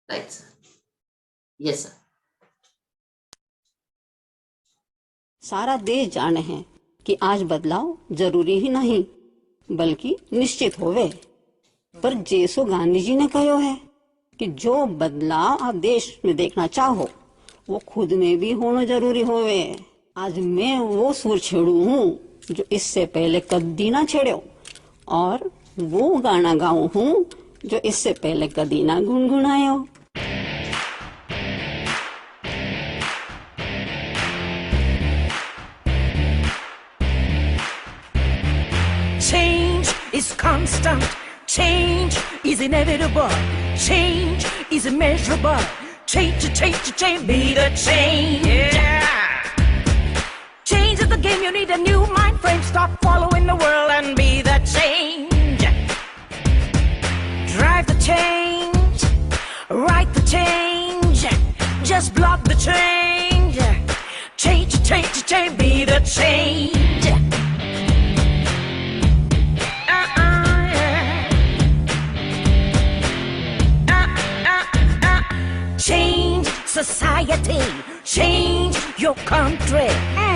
Right, sir. Yes, sir. सारा देश जाने है कि आज बदलाव जरूरी ही नहीं बल्कि निश्चित होवे। पर जैसो गांधी जी ने कहो है कि जो बदलाव आप देश में देखना चाहो वो खुद में भी होना जरूरी होवे। आज मैं वो सुर छेड़ू हूँ जो इससे पहले कभी ना छेड़ो और वो गाना गाऊं हूँ जो इससे पहले कभी ना गुनगुनायो। Change is constant. Change is inevitable. Change is immeasurable. Change, change, change, be the change. Yeah. Change is the game. You need a new mind frame. Stop following the world and be the change. Drive the change. Write the change. Just block the change. Change, change, change, be the change. Change society, change your country,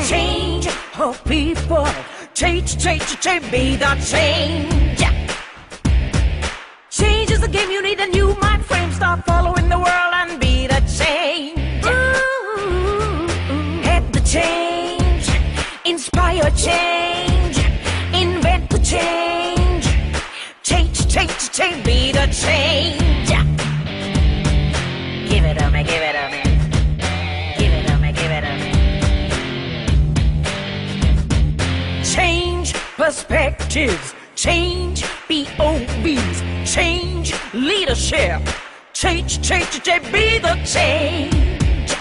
change her people, change, change, change, be the change. Change is the game, you need a new mind frame, stop following the world and be the change. Head the change, inspire change, invent the change, change, change, change, be the change. Give it up, man, give it up, man. Give it up, man, give it up, man. Change perspectives, change POVs, change leadership, change, change, change, be the change.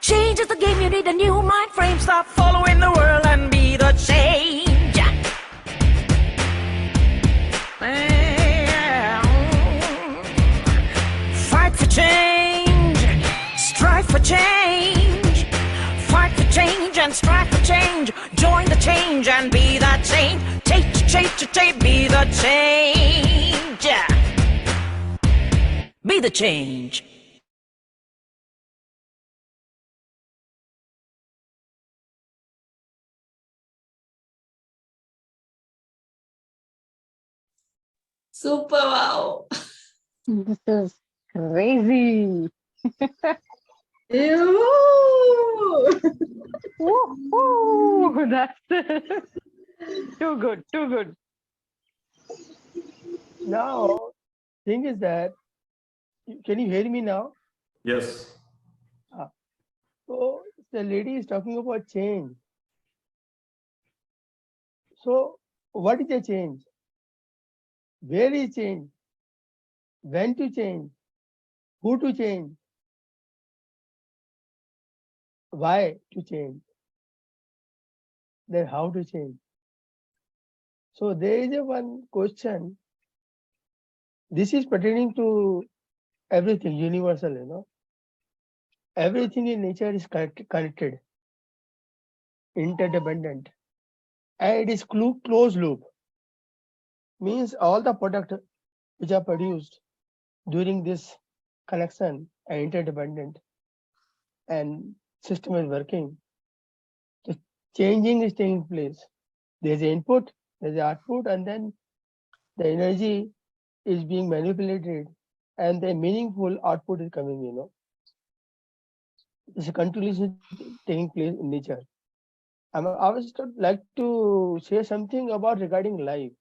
Change is the game, you need a new mind frame, stop following the world and be the change. Fight for change, strive for change. Fight for change and strive for change. Join the change and be the change. Change, change, change, be the change. Be the change. Super, wow. This is crazy. Ew. Woohoo! That's too good, too good. Now, thing is that, can you hear me now? Yes. So the lady is talking about change. So what is the change? Where is change? When to change? Who to change? Why to change? Then how to change? So there is a one question. This is pertaining to everything universal, you know. Everything in nature is connected, interdependent, and it is closed loop. Means all the products which are produced during this connection are interdependent and system is working. The changing is taking place. There's an input, there's an output, and then the energy is being manipulated and the meaningful output is coming, you know. It's a continuation taking place in nature. I would like to say something about regarding life.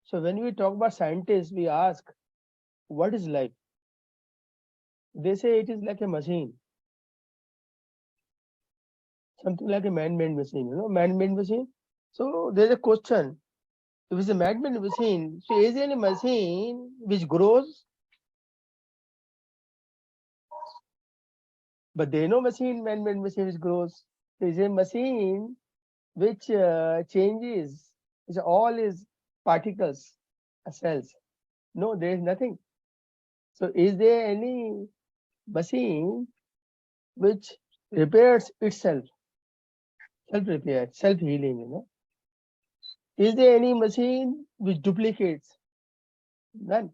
So when we talk about scientists, we ask, what is life? They say it is like a machine. Something like a man-made machine, you know, man-made machine. So there's a question. If it's a man-made machine, so is there a machine which grows? But there is no machine, man-made machine which grows. There is a machine which changes. It's all is particles, cells. No, there is nothing. So is there any machine which repairs itself? Self-repair, self-healing, you know. Is there any machine which duplicates? None.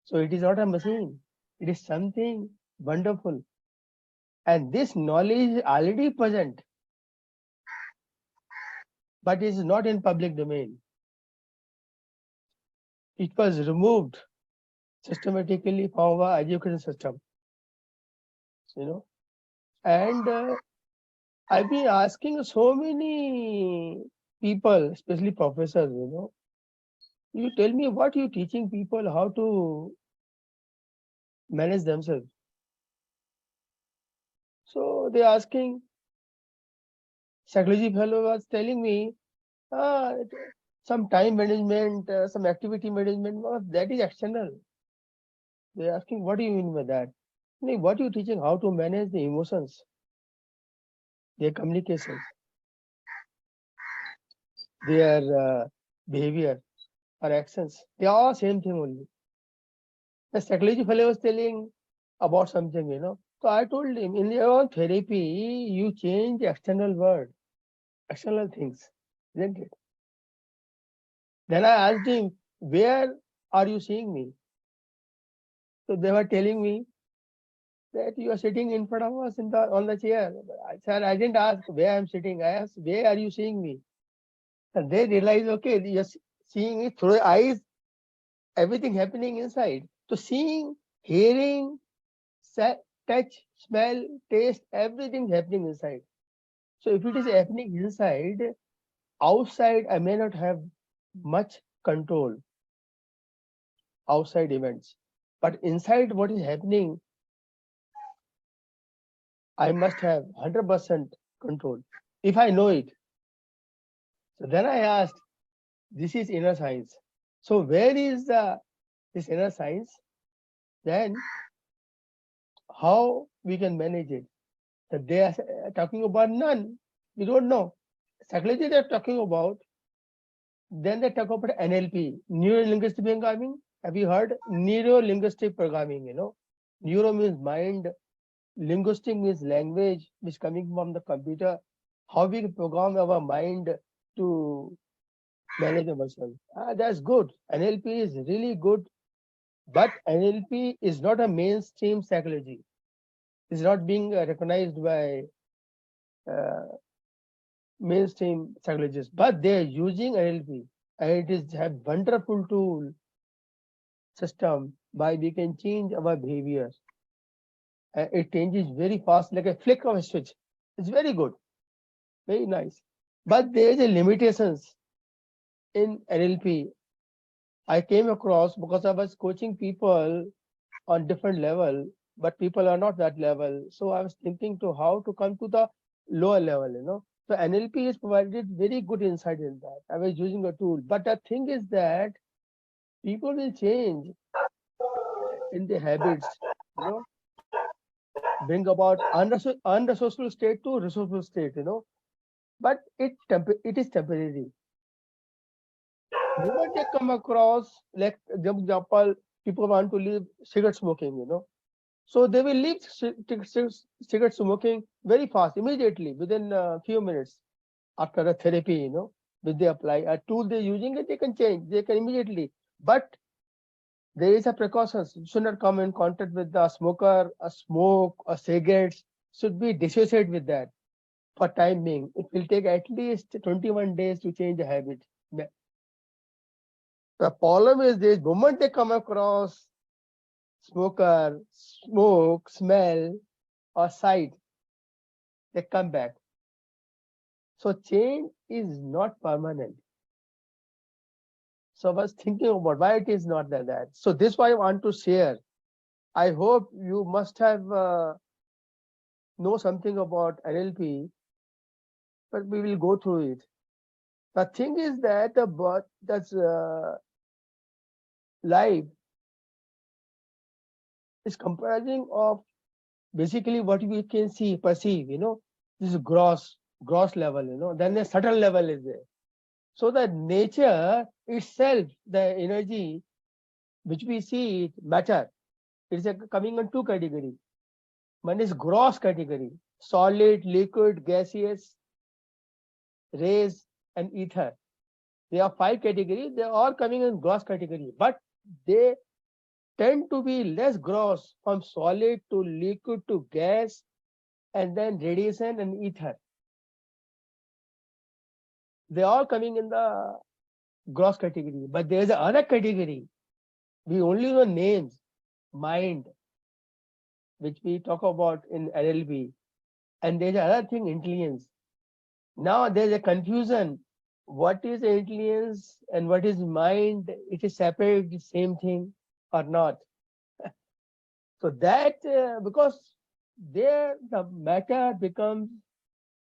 So it is not a machine. It is something wonderful. And this knowledge is already present, but is not in public domain. It was removed systematically from our education system, and I've been asking so many people, especially professors, you tell me what you teaching people how to manage themselves. So they're asking, psychology fellow was telling me, some time management, some activity management, well, that is external. They're asking, what do you mean by that? What you teaching how to manage the emotions, their communication, their behavior or actions. They are all same thing only. The psychology fellow was telling about something, So I told him, in your therapy, you change external word, external things, isn't it? Then I asked him, where are you seeing me? So they were telling me that you are sitting in front of us on the chair. Sir, I didn't ask where I'm sitting. I asked, where are you seeing me? And they realized, okay, you're seeing it through eyes, everything happening inside. So seeing, hearing, touch, smell, taste, everything happening inside. So if it is happening inside, outside I may not have much control, outside events. But inside what is happening, I must have 100% control if I know it. So then I asked, this is inner science. So where is this inner science? Then how we can manage it? So they are talking about none. We don't know. Psychology they're talking about. Then they talk about NLP, neuro-linguistic programming. Have you heard? Neuro-linguistic programming, Neuro means mind, linguistic means language, which is coming from the computer. How we program our mind to manage ourselves. That's good. NLP is really good. But NLP is not a mainstream psychology. It's not being recognized by mainstream psychologists, but they're using NLP, and it is a wonderful tool system by we can change our behavior. It changes very fast, like a flick of a switch. It's very good, very nice. But there is a limitations in NLP. I came across because I was coaching people on different level, but people are not that level. So I was thinking to how to come to the lower level, So NLP is provided very good insight in that. I was using a tool, but the thing is that people will change in their habits, bring about unresourceful state to resourceful state, but it is temporary. Moment they come across, like example, people want to leave cigarette smoking, So they will leave cigarette smoking very fast, immediately, within a few minutes after a therapy, which they apply. A tool they're using it, they can change, they can immediately. But there is a precautions. You should not come in contact with the smoker, a smoke, or cigarettes. Should be dissociated with that for time being. It will take at least 21 days to change the habit. The problem is this: moment they come across smoker, smoke, smell, or sight, they come back. So change is not permanent. So I was thinking about why it is not like that. So this is why I want to share. I hope you must have know something about NLP, but we will go through it. The thing is that that's life is comprising of basically what we can see, perceive, this is gross level, then the subtle level is there. So the nature itself, the energy which we see, matter, it's coming in two categories. One is gross category, solid, liquid, gaseous, rays, and ether. There are 5 categories. They are all coming in gross category, but they tend to be less gross from solid to liquid to gas and then radiation and ether. They are coming in the gross category, but there is another category. We only know names, mind, which we talk about in LLB, and there's another thing, intelligence. Now there's a confusion. What is intelligence and what is mind? It is separate, the same thing or not? So that because there the matter becomes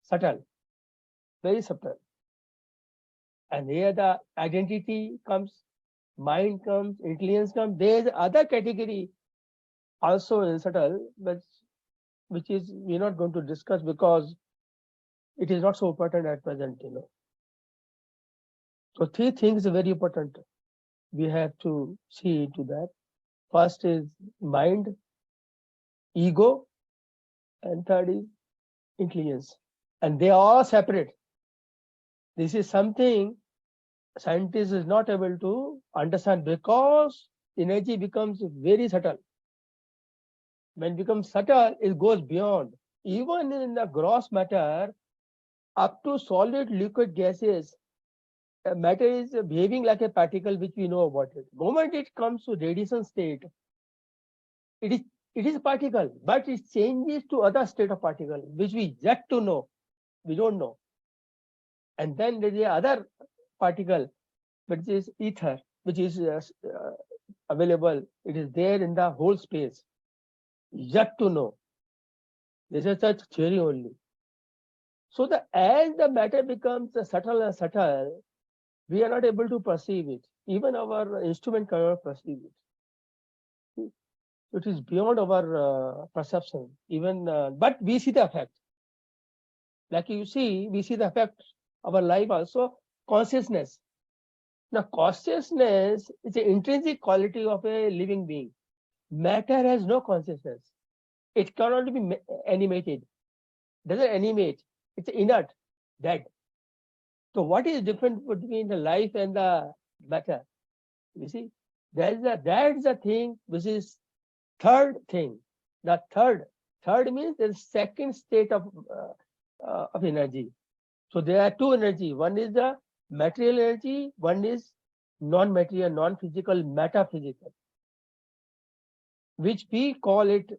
subtle, very subtle. And here the identity comes, mind comes, intelligence comes. There is other category also in subtle, but which is we're not going to discuss because it is not so important at present, So three things are very important. We have to see into that. First is mind, ego, and third is intelligence. And they are all separate. This is something scientists is not able to understand because energy becomes very subtle. When it becomes subtle, it goes beyond. Even in the gross matter, up to solid, liquid, gases, matter is behaving like a particle, which we know about it. The moment it comes to radiation state, it is a particle, but it changes to other state of particle, which we yet to know. We don't know. And then there is other particle, which is ether, which is available. It is there in the whole space. Yet to know. This is such theory only. So as the matter becomes subtle and subtle, we are not able to perceive it. Even our instrument cannot perceive it. It is beyond our perception. Even, but we see the effect. Like you see, we see the effect of our life also. Consciousness. Now, consciousness is an intrinsic quality of a living being. Matter has no consciousness. It cannot be animated. Doesn't animate. It's inert, dead. So what is different between the life and the matter? You see, that's the thing which is third thing. The third means the second state of energy. So there are two energy. One is the material energy. One is non-material, non-physical, metaphysical, which we call it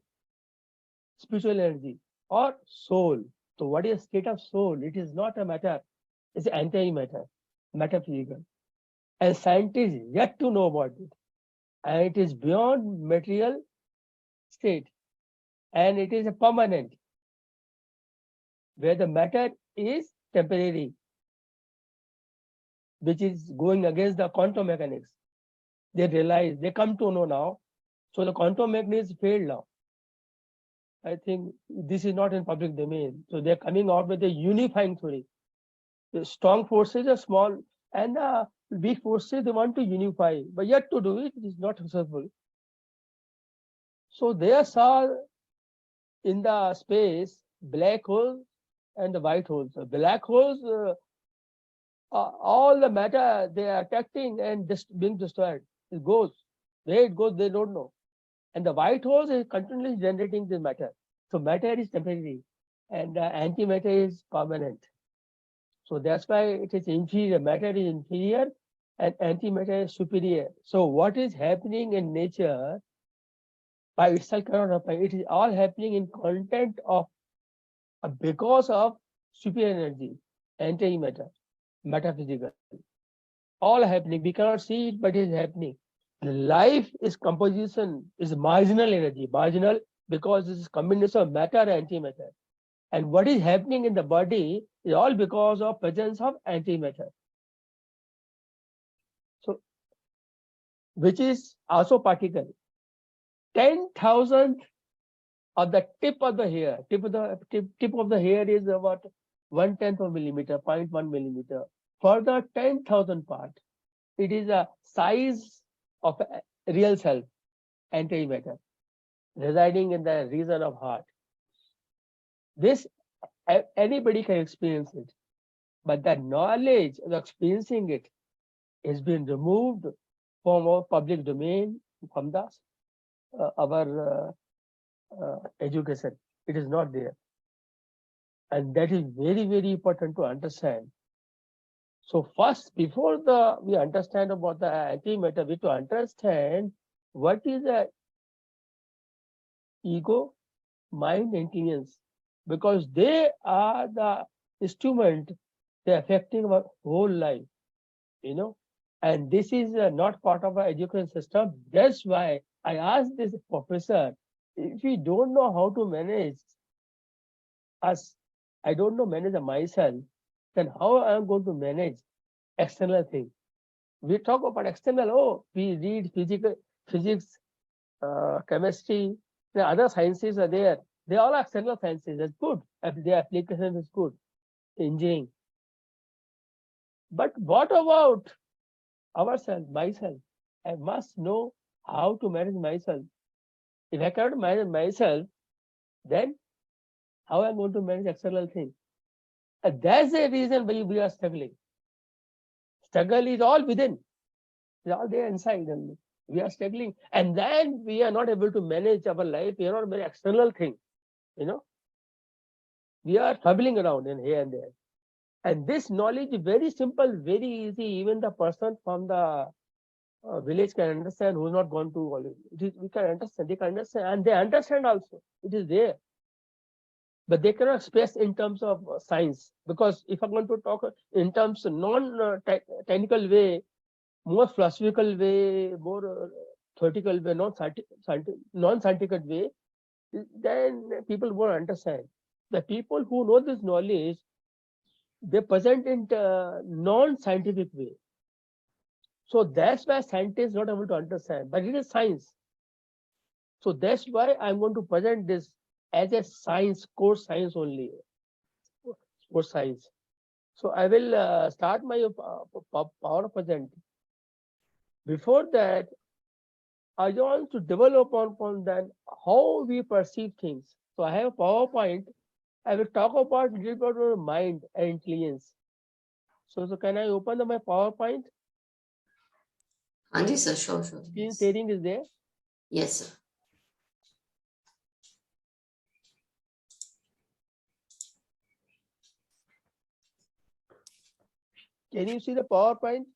spiritual energy or soul. So what is state of soul? It is not a matter. It's anti-matter, metaphysical. And scientists yet to know about it. And it is beyond material state. And it is a permanent, where the matter is temporary, which is going against the quantum mechanics. They realize, they come to know now. So the quantum mechanics failed now. I think this is not in public domain. So they're coming out with a unifying theory. The strong forces are small and the weak forces, they want to unify, but yet to do it is not successful. So they saw in the space black holes and the white holes. The black holes, all the matter they are attacking and just being destroyed. It goes. Where it goes, they don't know. And the white holes is continuously generating the matter. So matter is temporary and antimatter is permanent. So that's why it is inferior. Matter is inferior and antimatter is superior. So what is happening in nature by itself cannot happen. It is all happening in content of because of superior energy, antimatter, metaphysical. All happening. We cannot see it, but it is happening. The life is composition, is marginal energy, marginal because this is combination of matter and antimatter. And what is happening in the body is all because of presence of antimatter. So, which is also particle. 10,000 of the tip of the hair. Tip of the hair is about 1/10 of millimeter, 0.1 millimeter. Further 10,000 part, it is a size of a real self, antimatter, residing in the region of heart. This anybody can experience it, but the knowledge of experiencing it has been removed from our public domain, from the our education. It is not there. And that is very, very important to understand. So first, before we understand about the antimatter, we have to understand what is the ego, mind, intelligence, because they are the instrument, they are affecting our whole life, you know. And this is not part of our education system. That's why I asked this professor, if we don't know how to manage us, I don't know manage myself, then how I am going to manage external thing? We talk about external, oh, we read physics, chemistry, the other sciences are there. They all are external sciences. That's good. Their application is good. Engineering. But what about ourselves, myself? I must know how to manage myself. If I cannot manage myself, then how am I going to manage external things? And that's the reason why we are struggling. Struggle is all within. It's all there inside only. We are struggling. And then we are not able to manage our life. We are not very external thing. You know, we are troubling around in here and there. And this knowledge is very simple, very easy. Even the person from the village can understand who's not gone to college. We can understand, they can understand, and they understand also. It is there. But they cannot express in terms of science, because if I'm going to talk in terms of non-technical way, more philosophical way, more theoretical way, non-scientific way, then people won't understand. The people who know this knowledge, they present in non-scientific way. So that's why scientists not able to understand, but it is science. So that's why I'm going to present this as a science, core science only, core science. So I will start my power present. Before that, I want to develop upon that how we perceive things. So I have a PowerPoint. I will talk about a little bit about mind and intelligence. So can I open my PowerPoint? Anji sir, sure. Screen sharing is there. Yes, sir. Can you see the PowerPoint?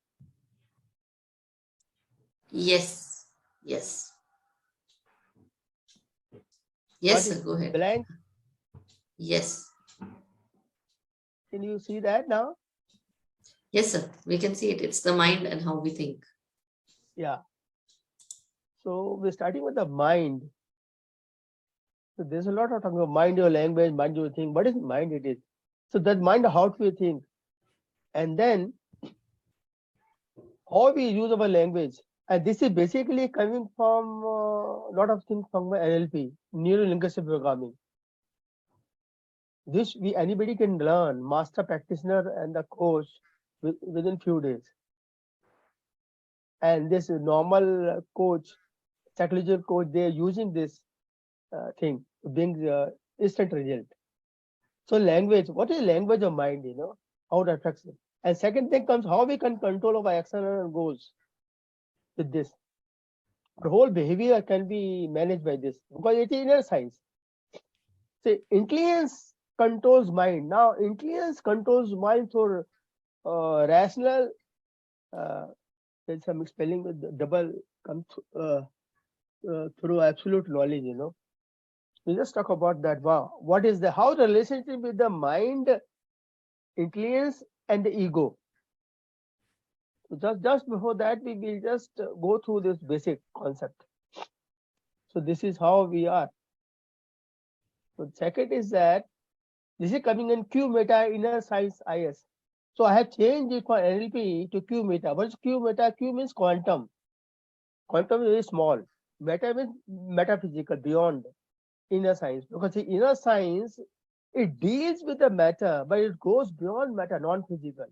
Yes. Yes, What sir, is go ahead. blank? Yes. Can you see that now? Yes, sir. We can see it. It's the mind and how we think. Yeah. So we're starting with the mind. So there's a lot of talking about mind your language, mind your thing. What is mind it is? So that mind, how do we think? And then how we use our language. And this is basically coming from a lot of things from my NLP, neuro-linguistic programming. This anybody can learn, master practitioner and the coach within few days. And this normal coach, psychological coach, they are using this thing to bring instant result. So language, what is language of mind, you know, how it affects it. And second thing comes how we can control our external goals with this. The whole behavior can be managed by this because it is inner science. So intelligence controls mind. Now intelligence controls mind through rational, there's some spelling with the double come through absolute knowledge, you know. We just talk about that. Wow, what is how the relationship with the mind, intelligence, and the ego. So just before that, we will just go through this basic concept. So this is how we are. So second is that this is coming in Q meta inner science IS. So I have changed it for NLP to Q meta. What is Q meta? Q means quantum. Quantum is very small. Meta means metaphysical, beyond inner science. Because the inner science, it deals with the matter, but it goes beyond matter, non-physical.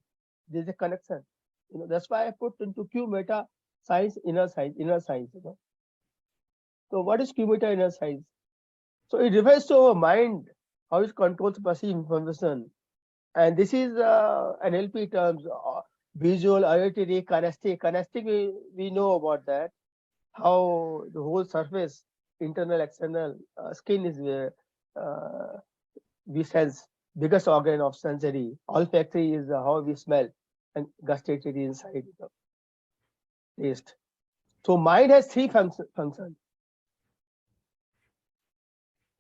There's a connection. You know, that's why I put into Q meta science, inner science, you know. So what is Q meta inner science? So it refers to our mind, how it controls perceived information. And this is NLP terms, visual, auditory, kinesthetic. Kinesthetic, we know about that, how the whole surface internal, external. Skin is we sense, biggest organ of sensory. Olfactory is how we smell, and gustatory inside taste. So mind has three functions: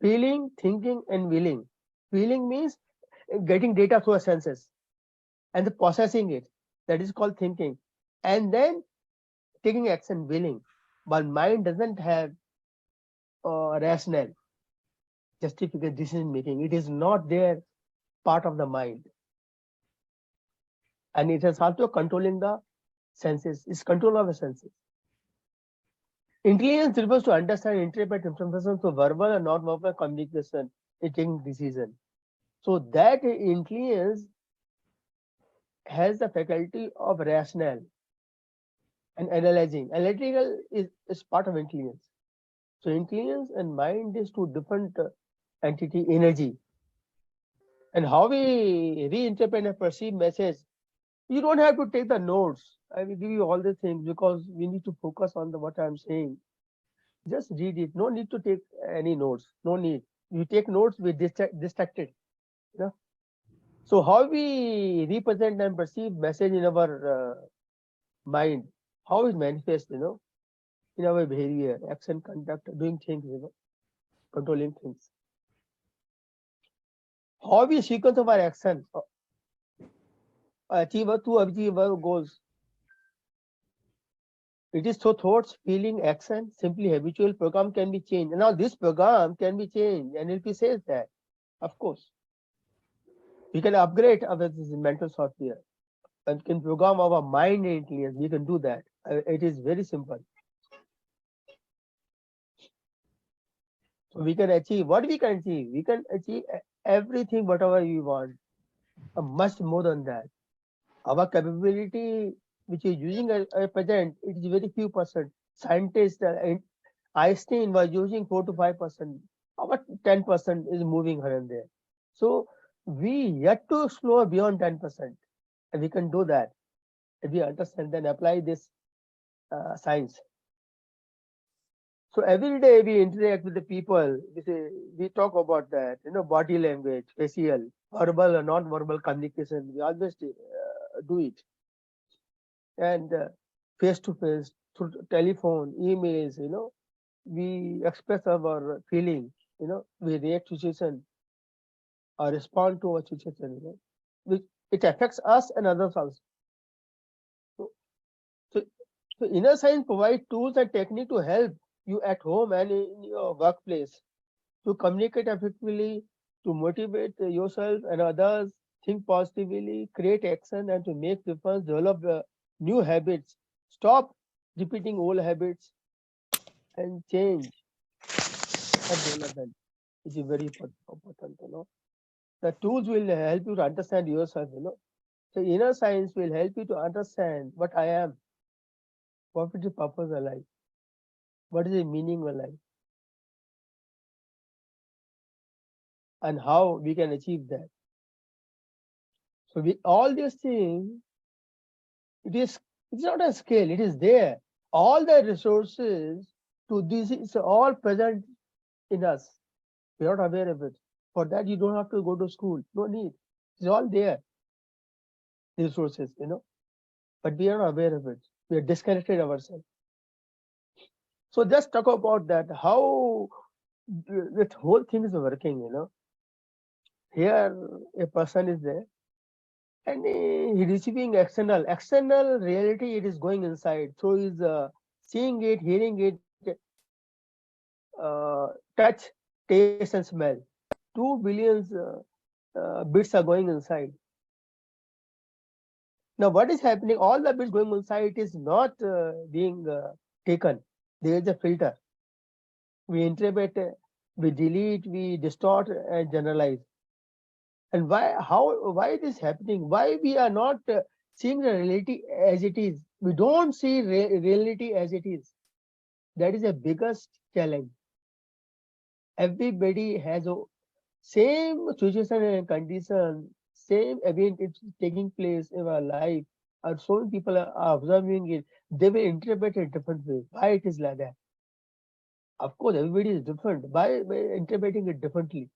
feeling, thinking, and willing. Feeling means getting data through our senses and the processing it. That is called thinking. And then taking action, willing. But mind doesn't have rational justification decision making. It is not their part of the mind. And it is also controlling the senses. It's control of the senses. Intelligence refers to understand, interpret information through verbal and non-verbal communication in taking decision. So that intelligence has the faculty of rational and analyzing. Analytical is part of intelligence. So intelligence and mind is two different entity energy. And how we reinterpret and perceive message, you don't have to take the notes. I will give you all the things because we need to focus on what I'm saying. Just read it. No need to take any notes. No need. You take notes, we distracted. You know? So how we represent and perceive message in our mind, how it manifests, in our behavior, action, conduct, doing things, controlling things. How we sequence of our action, achieve our goals. It is through thoughts, feeling, action, simply habitual program can be changed. And now this program can be changed. NLP says that, of course. We can upgrade our mental software and can program our mind intelligence. We can do that. It is very simple. So we can achieve what we can achieve. We can achieve everything, whatever we want. Much more than that. Our capability, which is using at present, it is very few percent. Scientists, Einstein was using 4 to 5%. Our 10% is moving here and there. So we yet to explore beyond 10%. And we can do that. If we understand, then apply this science. So every day we interact with the people. We talk about that, body language, facial, verbal or non-verbal communication. We always do it. And face to face, through telephone, emails, we express our feeling, we react to situation or respond to a situation, which it affects us and others also. So inner science provides tools and technique to help you at home and in your workplace to communicate effectively, to motivate yourself and others, think positively, create action, and to make difference, develop new habits, stop repeating old habits, and change that development, which is very important. The tools will help you to understand yourself. So inner science will help you to understand what I am, what is the purpose of life, what is the meaning of life, and how we can achieve that. So with all these things, it's not a scale, it is there. All the resources to this is all present in us. We are not aware of it. For that, you don't have to go to school. No need. It's all there. The resources, but we are not aware of it. We are disconnected ourselves. So just talk about that, how that whole thing is working, Here a person is there and he receiving external reality, it is going inside. So he's seeing it, hearing it, touch, taste and smell. 2 billion bits are going inside. Now what is happening? All the bits going inside is not being taken. There is a filter. We interpret, we delete, we distort and generalize. And why it is happening? Why we are not seeing the reality as it is? We don't see reality as it is. That is the biggest challenge. Everybody has a same situation and condition, same event is taking place in our life, and so many people are observing it. They will interpret it different way. Why it is like that? Of course, everybody is different by interpreting it differently,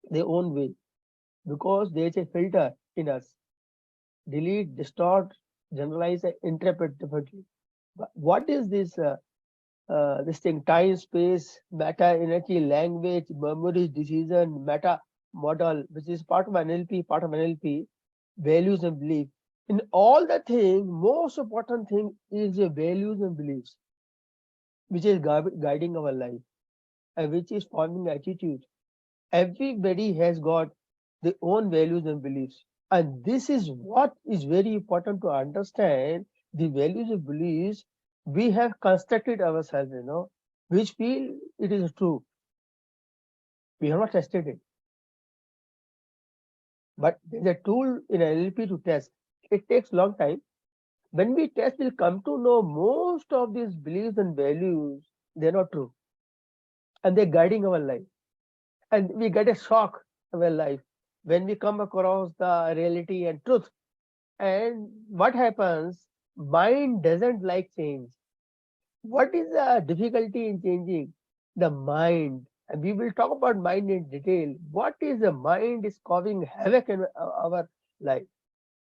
their own way, because there is a filter in us. Delete, distort, generalize, and interpret differently. But what is this? This thing: time, space, matter, energy, language, memory, decision, meta model, which is part of NLP, values and belief. In all the thing, most important thing is your values and beliefs, which is guiding our life and which is forming attitude. Everybody has got their own values and beliefs. And this is what is very important to understand. The values and beliefs we have constructed ourselves, which feel it is true. We have not tested it. But there's a tool in NLP to test. It takes long time. When we test, we'll come to know most of these beliefs and values, they're not true. And they're guiding our life. And we get a shock of our life when we come across the reality and truth. And what happens? Mind doesn't like change. What is the difficulty in changing? The mind. And we will talk about mind in detail. What is the mind is causing havoc in our life?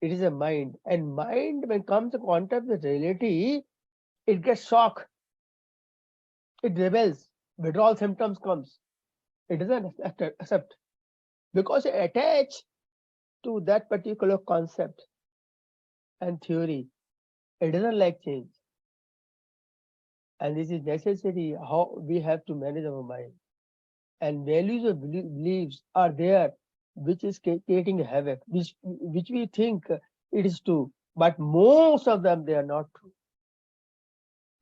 It is a mind. And mind, when it comes to contact with reality, it gets shocked. It rebels. Withdrawal symptoms comes. It doesn't accept. Because it attached to that particular concept and theory. It doesn't like change. And this is necessary how we have to manage our mind. And values or beliefs are there, which is creating havoc, which we think it is true, but most of them, they are not true.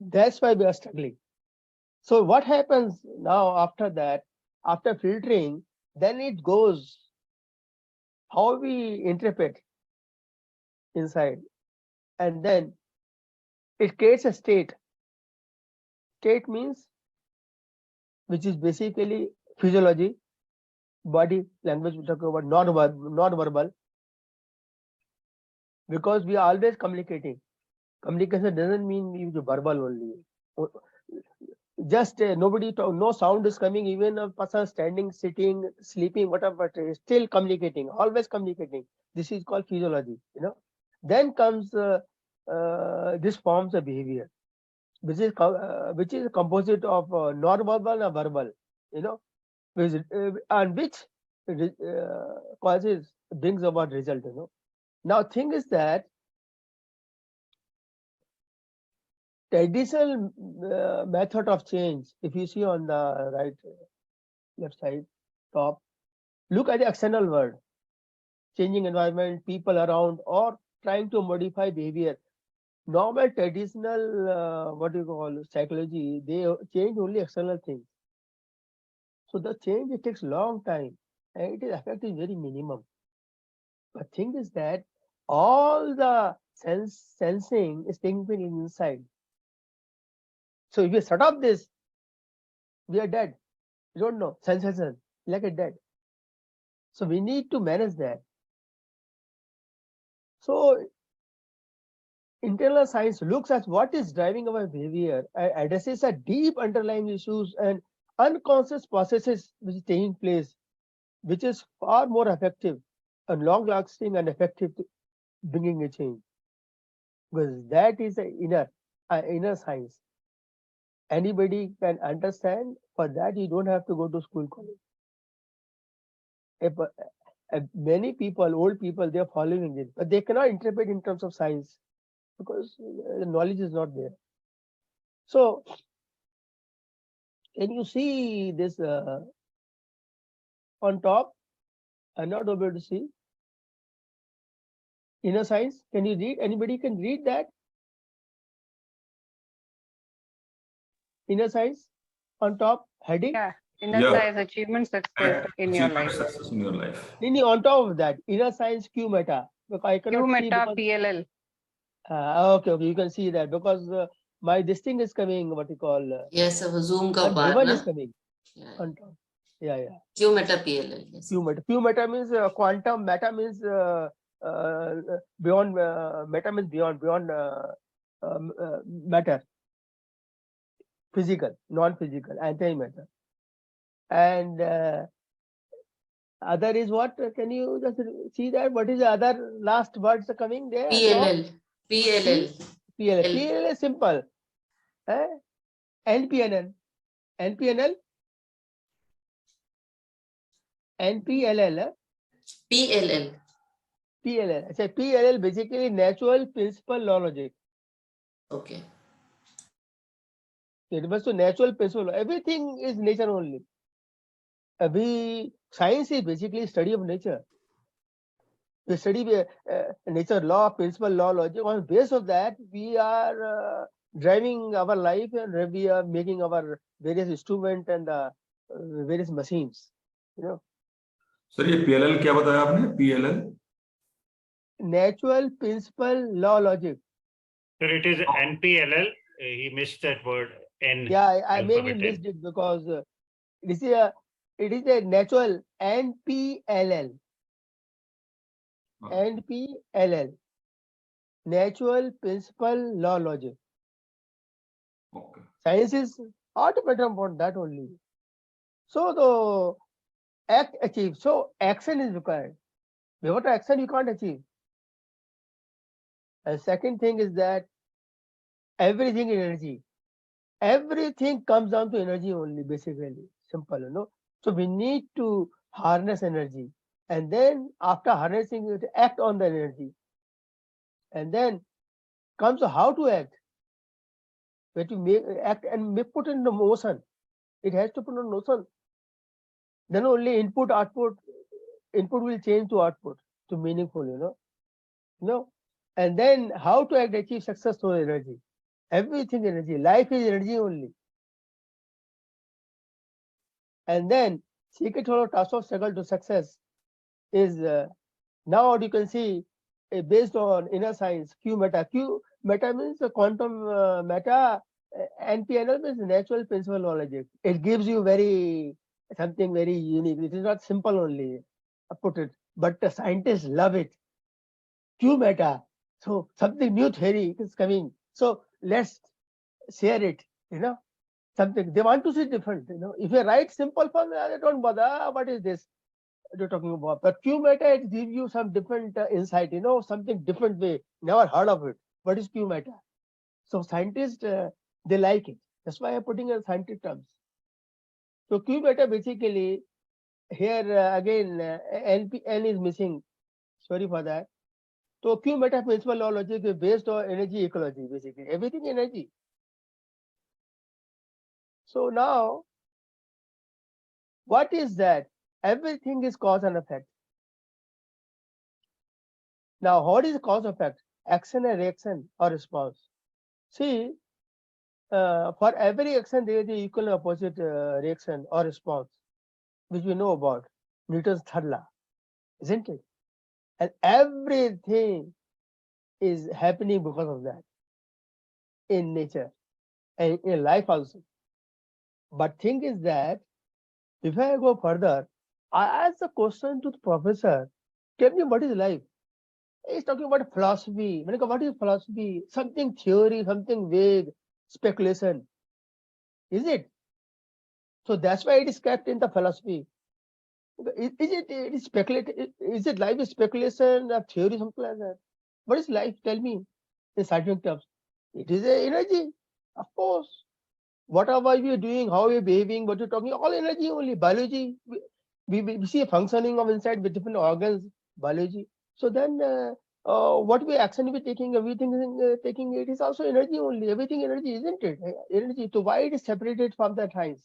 That's why we are struggling. So what happens now after that, after filtering, then it goes how we interpret inside. And then it creates a state. State means, which is basically physiology, body language, we talk about not verbal, because we are always communicating. Communication doesn't mean you verbal only. Just no sound is coming, even a person standing, sitting, sleeping, whatever, still communicating, always communicating. This is called physiology, Then comes this forms of behavior, which is a composite of non-verbal and verbal, and which brings about result, Now thing is that traditional method of change, if you see on the left side top, look at the external world, changing environment, people around, or trying to modify behavior. Normal traditional what you call psychology, they change only external things. So the change, it takes long time and its effect is very minimum. But thing is that all the sensing is taking place inside. So if you shut off this, we are dead. We don't know. Sensation, like a dead. So we need to manage that. So internal science looks at what is driving our behavior and addresses the deep underlying issues and unconscious processes which is taking place, which is far more effective and long-lasting and effective to bringing a change. Because that is the inner science. Anybody can understand. For that, you don't have to go to school, college. Many people, old people, they are following it, but they cannot interpret in terms of science because the knowledge is not there. So, can you see this on top? I'm not able to see. Inner science, can you read? Anybody can read that? Inner science on top heading? Yeah. Inner science, achievement, success in your life. Success in your life. Nini, on top of that, inner science Q meta. Because I cannot Q see meta because, PLL. okay, you can see that because this thing is coming, what you call. Yes, Zoom ka bar One na? is coming Yeah. on top. Yeah. Q meta PLL. Yes. Q meta means quantum, meta means beyond, meta means beyond matter. physical, non-physical, antimatter. And other is what? Can you just see that? What is the other last words are coming there? PLL. PLL. PLL. L. PLL is simple. NPNL. NPNL. NPLL. PLL. PLL. So PLL basically natural principle law logic. Okay. It was to natural principle. Everything is nature only. Science is basically study of nature. We study nature law, principle law, logic. On base of that, we are driving our life and we are making our various instruments and various machines. You know, sir ये PLL क्या बताया आपने? PLL natural principle law logic. Sir, it is NPLL. He missed that word. N. Yeah, I maybe alphabet N. missed it because it is a natural NPLL. NPLL. Natural principle law logic. Okay. Science is automatic about that only. So the act achieve. So action is required. Without action, you can't achieve. And second thing is that everything is energy. Everything comes down to energy only, basically. Simple, you know. So we need to harness energy. And then after harnessing it, act on the energy. And then comes to how to act. Where to make act and put in the motion. It has to put in motion. Then only input will change to output, to meaningful, you know. No. And then how to act, achieve success through energy. Everything energy. Life is energy only. And then secret hollow task of struggle to success is now you can see based on inner science, Q meta. Q meta means the quantum meta, NPNL means natural principle knowledge. It gives you something very unique. It is not simple only, put it, but the scientists love it. Q meta. So something new theory is coming. So let's share it, you know. Something they want to see different, you know. If you write simple form, they don't bother. What is this you're talking about? But Q meta, it gives you some different insight, you know, something different way. Never heard of it. What is Q meta? So scientists they like it. That's why I'm putting in scientific terms. So Q meta basically here again N is missing. Sorry for that. So Q meta principle law logic is based on energy ecology, basically. Everything energy. So now, what is that? Everything is cause and effect. Now, what is cause effect? Action and reaction or response. See, for every action, there is the equal and opposite reaction or response, which we know about. Newton's third law, isn't it? And everything is happening because of that in nature and in life also. But thing is that if I go further, I ask the question to the professor, tell me what is life? He's talking about philosophy. What is philosophy? Something theory, something vague, speculation. Is it? So that's why it is kept in the philosophy. Is it speculative? Is it life is speculation or theory, something like that? What is life? Tell me in scientific terms. It is a energy, of course. Whatever we are doing, how we are behaving, what you're talking, all energy only. Biology, we see a functioning of inside with different organs, biology. So then what we action we taking, everything is taking, it is also energy only. Everything energy, isn't it? Energy. So why it is separated from the science?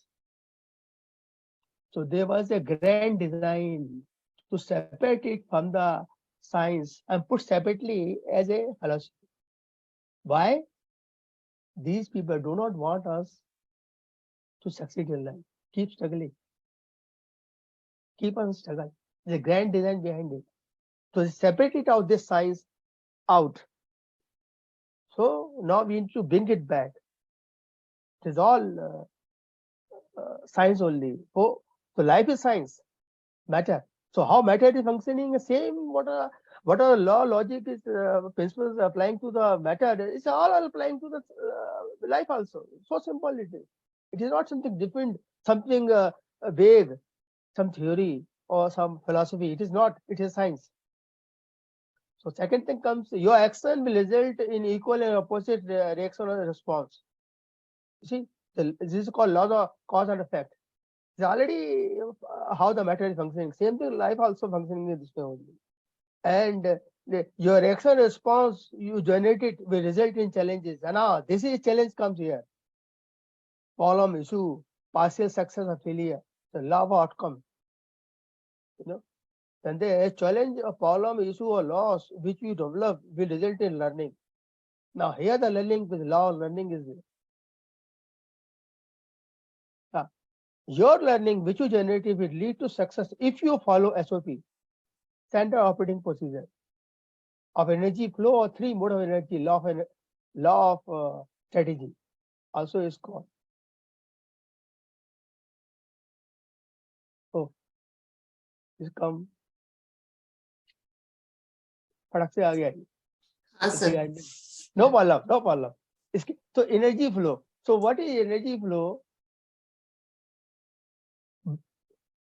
So there was a grand design to separate it from the science and put separately as a philosophy. Why? These people do not want us to succeed in life. Keep struggling. Keep on struggling. There's a grand design behind it. So separate it out, this science out. So now we need to bring it back. It is all science only. Oh, so life is science, matter. So how matter is functioning, the same what are law, logic is principles applying to the matter. It's all applying to the life also. So simple it is. It is not something different, something vague, some theory or some philosophy. It is not. It is science. So second thing comes, your action will result in equal and opposite reaction or response. You see, this is called laws of cause and effect. It's already how the matter is functioning. Same thing, life also functioning in this way only. And your action response you generated will result in challenges. And now this is challenge comes here. Problem, issue, partial success or failure, the law of outcome. You know, then the challenge, a problem, issue or loss which you develop will result in learning. Now here the learning with law of learning is there. Your learning which you generated will lead to success if you follow SOP, standard operating procedure of energy flow or three mode of energy, law of strategy also is called. Oh, this come. फटक से आ गया ये. हाँ sir. No problem, no problem. So energy flow. So what is energy flow?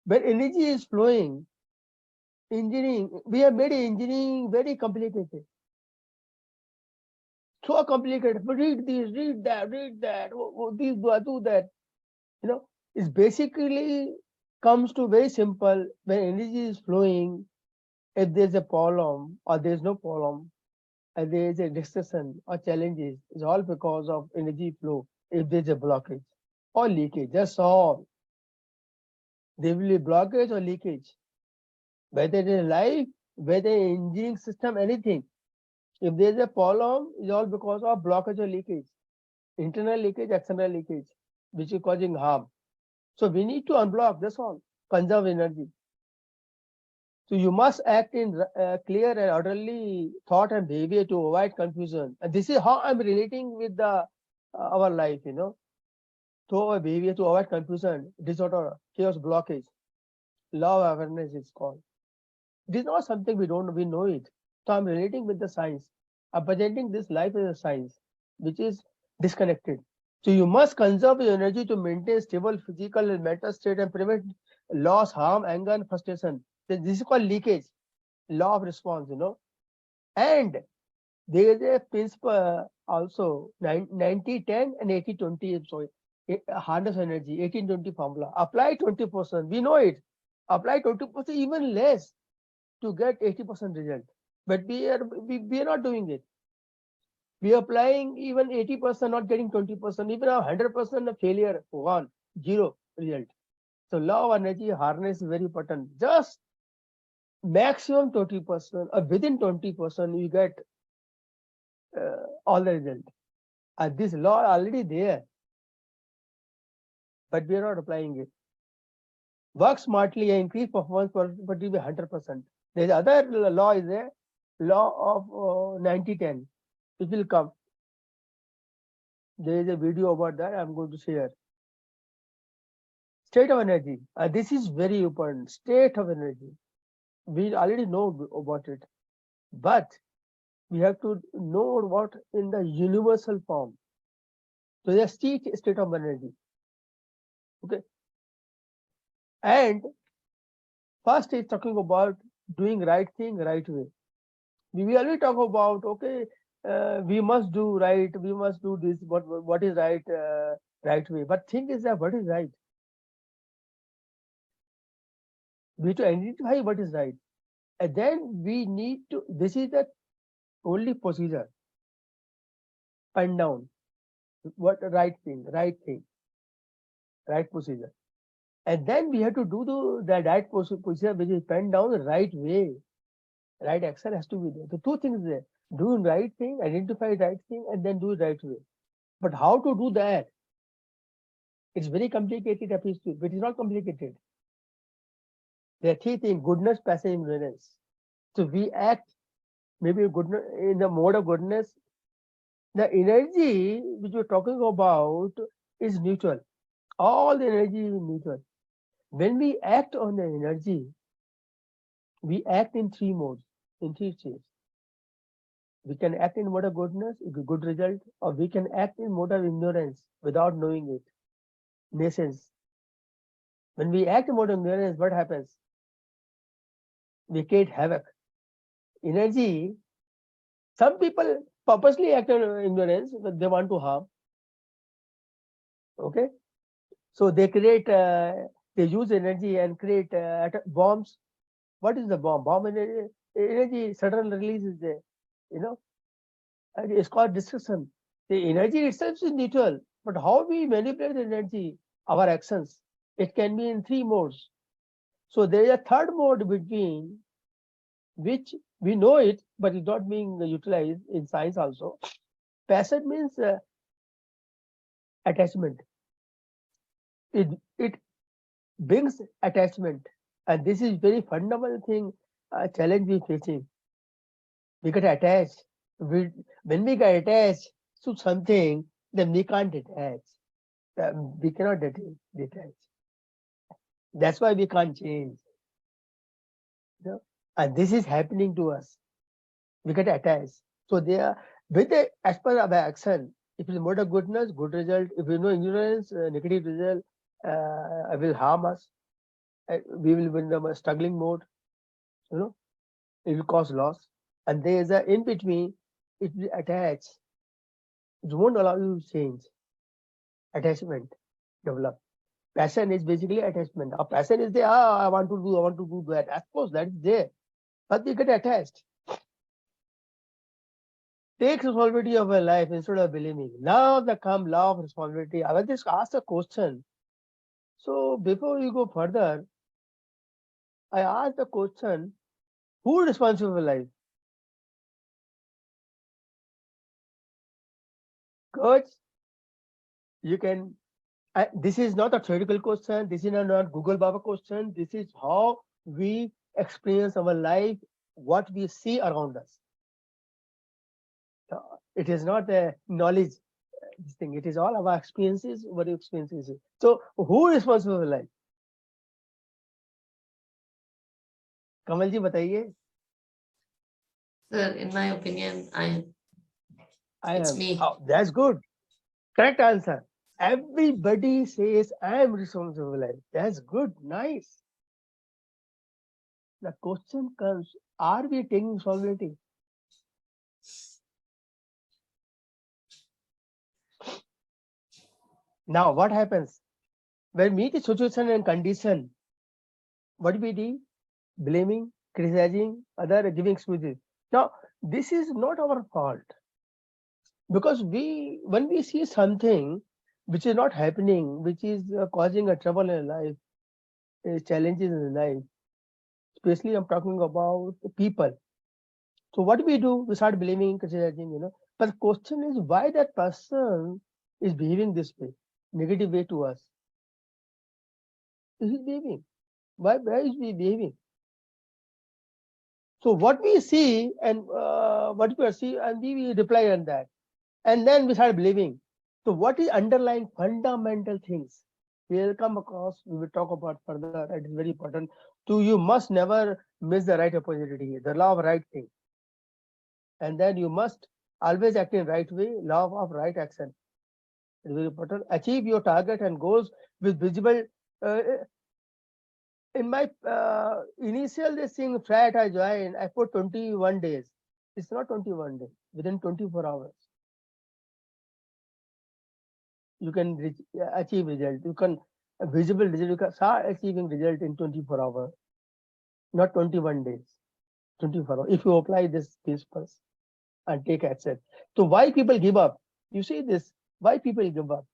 When energy is flowing, engineering, we have made engineering very complicated. So complicated. But read this, read that, this, do that. You know, it's basically comes to very simple. When energy is flowing, if there's a problem or there's no problem, and there is a discussion or challenges, it's all because of energy flow. If there's a blockage or leakage, that's all. There will be blockage or leakage. Whether in life, whether in engineering system, anything. If there's a problem, it's all because of blockage or leakage. Internal leakage, external leakage, which is causing harm. So we need to unblock, that's all. Conserve energy. So you must act in clear and orderly thought and behavior to avoid confusion. And this is how I'm relating with our life, you know. So our behavior to avoid confusion, disorder, chaos, blockage. Law of awareness is called. It is not something we know it. So I'm relating with the science. I'm presenting this life as a science, which is disconnected. So you must conserve your energy to maintain stable physical and mental state and prevent loss, harm, anger, and frustration. This is called leakage, law of response, you know. And there is a principle also, 90-10 and 80-20, sorry, harness energy, 18-20 formula. Apply 20%, we know it. Apply 20%, even less to get 80% result. But we are not doing it. We are applying even 80%, not getting 20%, even a 100% of failure, 1, 0 result. So law of energy harness is very important. Just maximum 20% or within 20% you get all the result. And this law already there, but we are not applying it. Work smartly and increase performance but will be 100%. There's other law is there, law of 90-10. It will come. There is a video about that I'm going to share. State of energy. This is very important. State of energy. We already know about it, but we have to know what in the universal form. So the state of energy. Okay. And first is talking about doing right thing right way. We already talk about, okay, we must do right, we must do this, what is right, right way. But thing is that what is right? We have to identify what is right. And then we need to, this is the only procedure. Pen down. What right thing, right procedure. And then we have to do the right procedure which is pen down the right way. Right action has to be there. The two things there. Do the right thing, identify the right thing, and then do the right way. But how to do that? It's very complicated, but it is not complicated. There are three things: goodness, passion, ignorance. So we act maybe goodness in the mode of goodness. The energy which you're talking about is neutral. All the energy is neutral. When we act on the energy, we act in three modes, in three states. We can act in mode of goodness, good result, or we can act in mode of ignorance without knowing it. Nations. When we act in mode of ignorance, what happens? We create havoc. Energy. Some people purposely act in ignorance, but they want to harm. Okay, so they create, they use energy and create bombs. What is the bomb? Bomb energy sudden release is there, and it's called destruction. The energy itself is neutral, but how we manipulate the energy, our actions, it can be in 3 modes. So there is a third mode between which we know it, but it's not being utilized in science also. Passion means attachment. It brings attachment, and this is very fundamental thing, challenge we facing. We get attached. When we get attached to something, then we can't detach. We cannot detach. That's why we can't change. And this is happening to us. We get attached. So they are with the as per our action. If it's mode of goodness, good result. If we know ignorance, negative result, will harm us. We will be in the struggling mode. It will cause loss. And there is a in between. It will attach. It won't allow you to change. Attachment develop. Passion is basically attachment. Our passion is there. I want to do that. Of course, that is there. But we get attached. Take responsibility of your life instead of blaming. Now the come law of responsibility. I will just ask a question. So before you go further, I ask the question, who is responsible for life? Coach, you can, this is not a theoretical question. This is not Google Baba question. This is how we experience our life, what we see around us. It is not a knowledge thing. It is all our experiences, what your experiences is. So who is responsible for life? Kamal ji, bataiye. Sir, in my opinion, it's am. me. Oh, that's good. Correct answer. Everybody says I am responsible for life. That's good. Nice. The question comes, are we taking responsibility? Now, what happens? When we meet a situation and condition, what do we do? Blaming, criticizing, other giving excuses. Now, this is not our fault. Because when we see something which is not happening, which is causing a trouble in life, challenges in life, especially I'm talking about people. So what do? We start blaming, criticizing, But the question is why that person is behaving this way, negative way to us. Is he behaving? Why is he behaving? So what we see and what we see, and we reply on that. And then we start believing. So what is underlying fundamental things? We will come across, we will talk about further. It is very important. You must never miss the right opportunity, the law of right thing. And then you must always act in right way, law of right action. It is very important. Achieve your target and goals with visible. In my initial this thing flat I joined, I put 21 days. It's not 21 days, within 24 hours. You can achieve result. You can visible result. You can start achieving result in 24 hours, not 21 days. 24 hours. If you apply this principles and take action. So why people give up? You see this. Why people give up?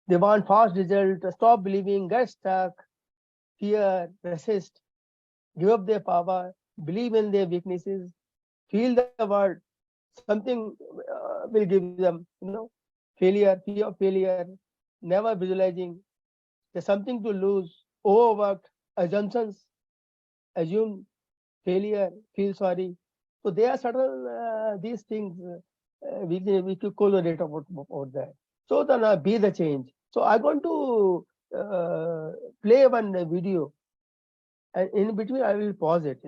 They want fast result. Stop believing. Get stuck. Fear. Resist. Give up their power. Believe in their weaknesses. Feel the world. Something will give them, failure, fear of failure, never visualizing. There's something to lose, overworked, assumptions, assume failure, feel sorry. So there are certain these things we could correlate about that. So then be the change. So I'm going to play one video, and in between I will pause it,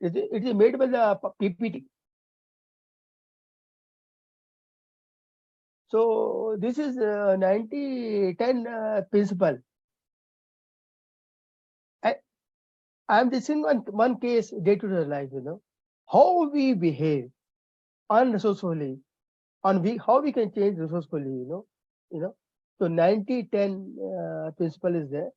It is made by the PPT. So this is 90-10 principle. I am discussing one case day-to-day life, how we behave unresourcefully, how we can change resourcefully, So 90-10 principle is there.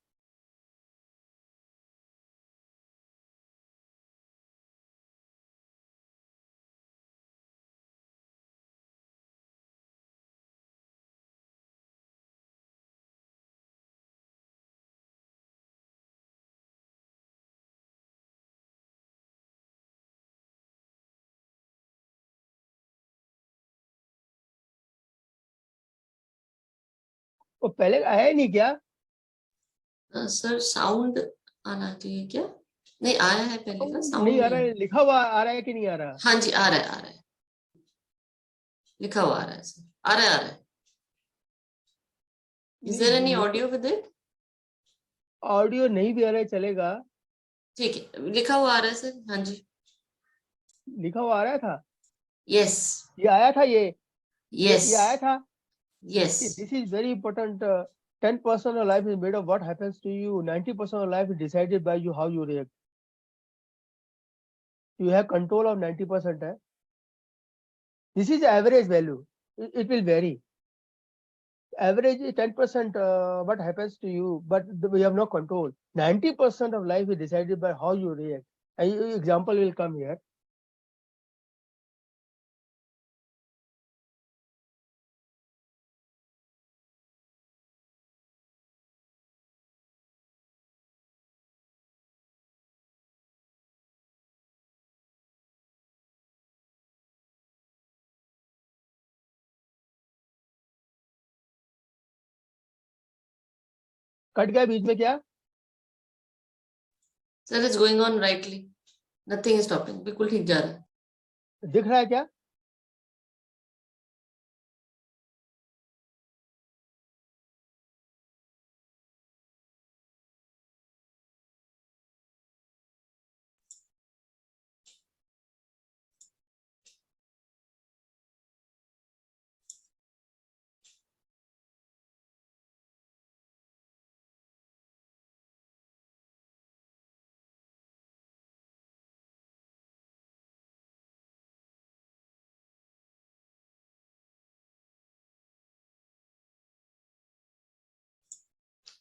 वो पहले आया ही नहीं क्या? Sir sound आना चाहिए क्या? नहीं आया है पहले का साउंड नहीं आ रहा है, लिखा हुआ आ रहा है कि नहीं आ रहा? हाँ जी आ रहा है लिखा हुआ आ रहा है सर, आ रहा है Is there any audio with it? Audio नहीं भी आ रहा है, चलेगा। ठीक है, लिखा हुआ आ रहा है सर। हाँ जी लिखा हुआ आ रहा था। यस ये आया था, ये आया था। Yes This is very important. 10% of life is made of what happens to you. 90% of life is decided by you, how you react. You have control of 90%. This is the average value. It will vary. Average is 10% what happens to you, but we have no control. 90% of life is decided by how you react. An example will come here. Cut गया बीच में क्या? Sir it's going on rightly, nothing is stopping, बिल्कुल ठीक जा रहा है। दिख रहा है क्या?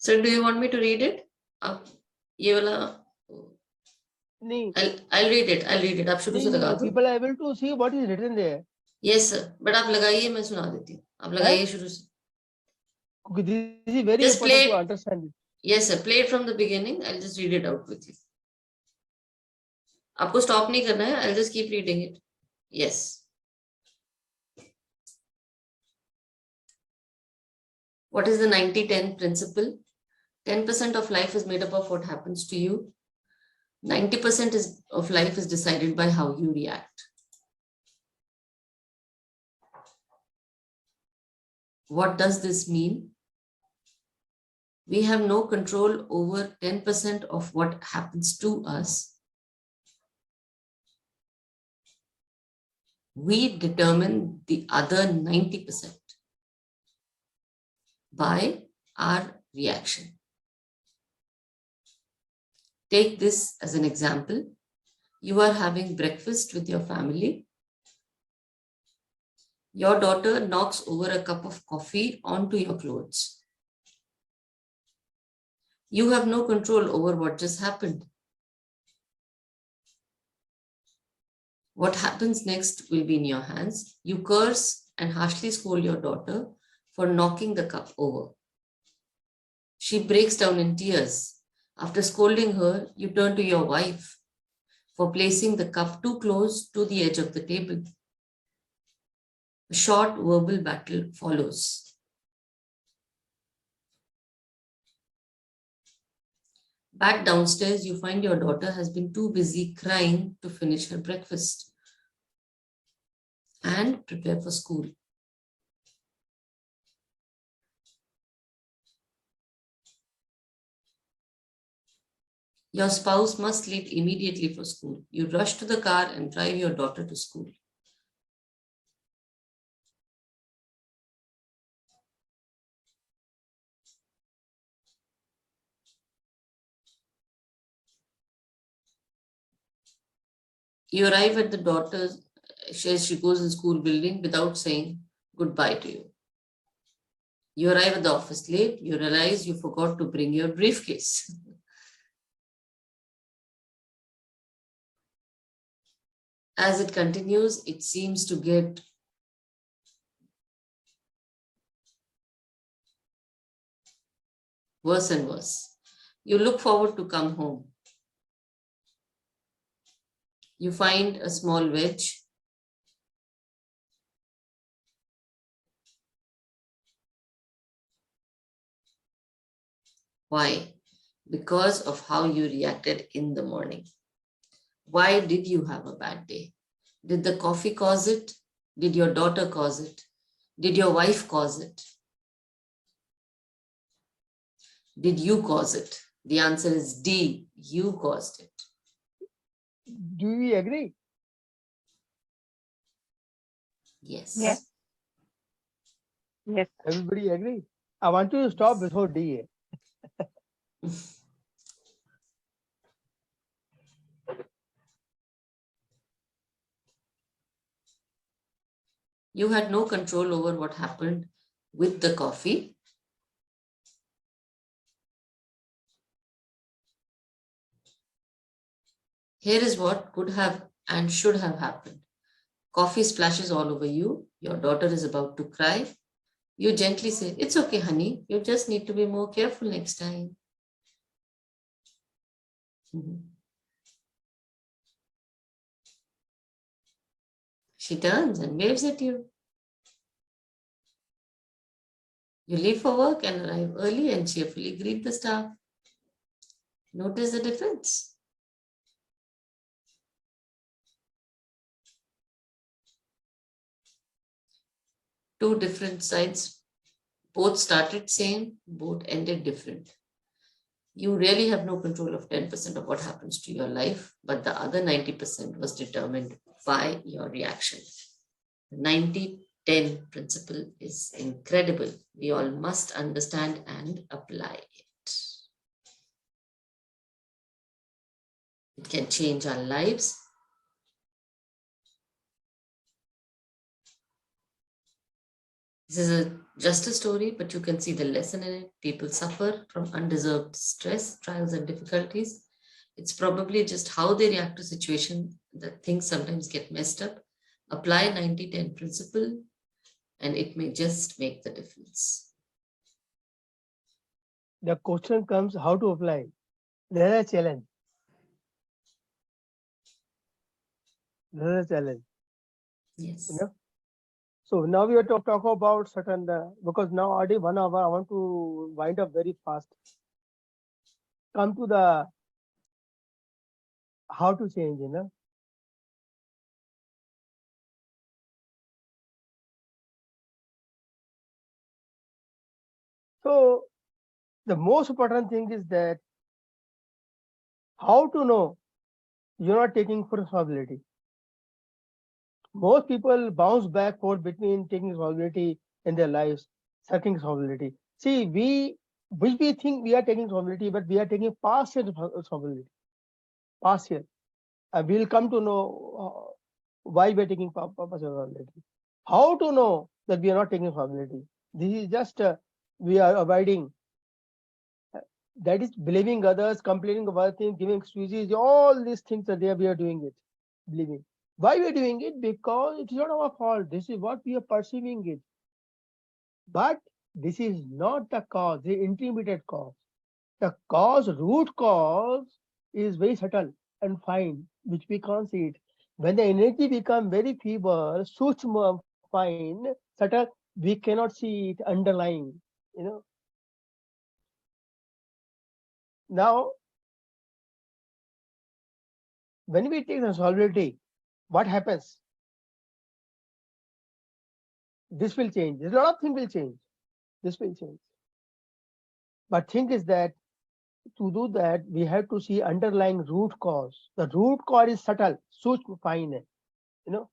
Sir, do you want me to read it? आप ये वाला नहीं, I'll read it. आप शुरू से लगा दो। people are able to see what is written there. Yes sir, but आप लगाइए, मैं सुना देती हूँ। आप लगाइए शुरू से। This is very Just important play to it. understand it. Yes sir, play it from the beginning. I'll just read it out with you. आपको stop नहीं करना है. I'll just keep reading it. Yes. What is the 90-10 principle? 10% of life is made up of what happens to you. 90% of life is decided by how you react. What does this mean? We have no control over 10% of what happens to us. We determine the other 90% by our reaction. Take this as an example. You are having breakfast with your family. Your daughter knocks over a cup of coffee onto your clothes. You have no control over what just happened. What happens next will be in your hands. You curse and harshly scold your daughter for knocking the cup over. She breaks down in tears. After scolding her, you turn to your wife for placing the cup too close to the edge of the table. A short verbal battle follows. Back downstairs, you find your daughter has been too busy crying to finish her breakfast and prepare for school. Your spouse must leave immediately for school. You rush to the car and drive your daughter to school. You arrive at the daughter's, she goes in school building without saying goodbye to you. You arrive at the office late, you realize you forgot to bring your briefcase. As it continues, it seems to get worse and worse. You look forward to come home. You find a small wedge. Why? Because of how you reacted in the morning. Why did you have a bad day? Did the coffee cause it? Did your daughter cause it? Did your wife cause it? Did you cause it? The answer is D, you caused it. Do we agree? Yes. Yes. Yes. Everybody agree? I want you to stop before D. You had no control over what happened with the coffee. Here is what could have and should have happened. Coffee splashes all over you. Your daughter is about to cry. You gently say, "It's okay, honey. You just need to be more careful next time." She turns and waves at you. You leave for work and arrive early and cheerfully greet the staff. Notice the difference. Two different sides, both started same, both ended different. You really have no control of 10% of what happens to your life, but the other 90% was determined by your reaction. The 90-10 principle is incredible. We all must understand and apply it. It can change our lives. This is just a story, but you can see the lesson in it. People suffer from undeserved stress, trials, and difficulties. It's probably just how they react to situations that things sometimes get messed up. Apply 90-10 principle, and it may just make the difference. The question comes how to apply. There's a challenge. There's a challenge. Yes. You know? So now we have to talk about certain, because now already 1 hour, I want to wind up very fast. Come to the how to change, So the most important thing is that how to know you're not taking full responsibility. Most people bounce back for between taking responsibility in their lives, taking responsibility. See, we think we are taking responsibility, but we are taking partial responsibility. Partial. We'll come to know why we are taking partial responsibility. How to know that we are not taking responsibility? This is just we are avoiding. That is believing others, complaining about things, giving excuses. All these things are there. We are doing it, believing. Why we are doing it? Because it is not our fault. This is what we are perceiving it. But this is not the cause, the intermediate cause. The cause, root cause is very subtle and fine, which we can't see it. When the energy becomes very feeble, suchma, fine, subtle, we cannot see it underlying. Now, when we take responsibility, what happens? This will change. A lot of things will change. This will change. But thing is that to do that, we have to see underlying root cause. The root cause is subtle, सूक्ष्म fine है, you know.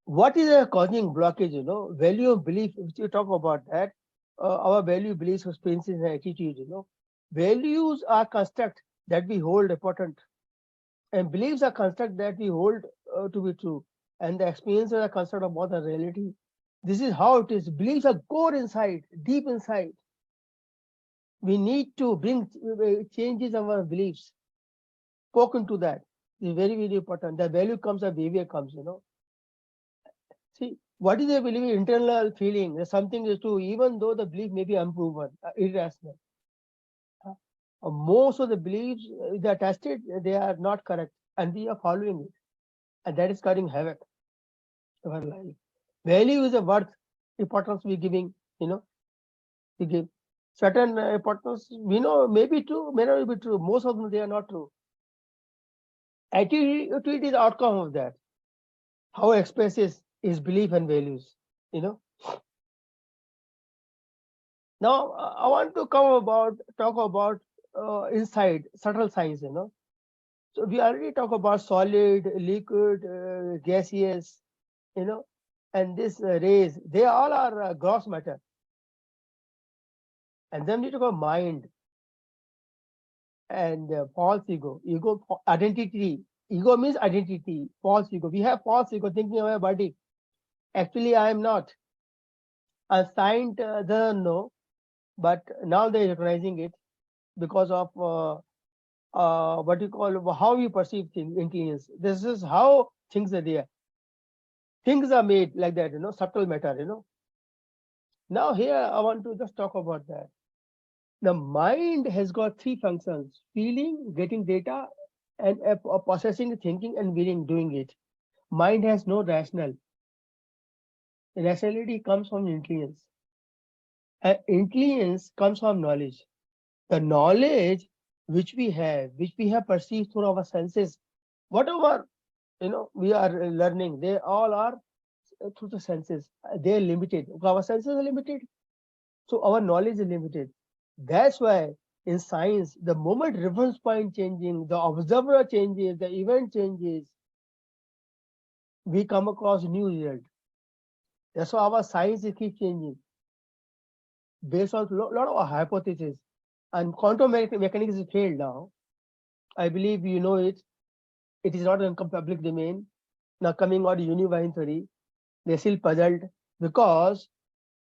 What is a causing blockage? You know, value of belief. If you talk about that, our value, beliefs, experiences, and attitudes. You know, values are construct that we hold important, and beliefs are construct that we hold to be true, and the experiences are construct about the reality. This is how it is. Beliefs are core inside, deep inside. We need to bring changes our beliefs. Spoken to that is very, very important. The value comes, the behavior comes. You know. See, what is a belief? Internal feeling that something is true, even though the belief may be unproven, irrational. Most of the beliefs they are tested, they are not correct, and we are following it, and that is causing havoc in our life. Value is a worth, importance we giving. You know, we give certain importance. We know may be true, may not be true. Most of them they are not true. Attitude is outcome of that. How it expresses is belief and values, you know. Now I want to talk about inside subtle signs, you know. So we already talk about solid, liquid, gaseous, you know, and this rays. They all are gross matter. And then we talk about mind and false ego. Ego, identity. Ego means identity. False ego. We have false ego thinking of my body. Actually, I am not. A science doesn't know, but now they're recognizing it because of what you call how you perceive things, intelligence. This is how things are there. Things are made like that, you know, subtle matter, you know. Now here I want to just talk about that. The mind has got three functions: feeling, getting data, and processing, thinking, and willing, doing it. Mind has no rational. Rationality comes from intelligence. And intelligence comes from knowledge. The knowledge which we have perceived through our senses, whatever you know we are learning, they all are through the senses. They are limited. Our senses are limited, so our knowledge is limited. That's why in science, the moment reference point changing, the observer changes, the event changes, we come across new result. That's why our science keeps changing based on lot of hypotheses. And quantum mechanics is failed now. I believe you know it. It is not in public domain. Now coming out univine theory, they're still puzzled because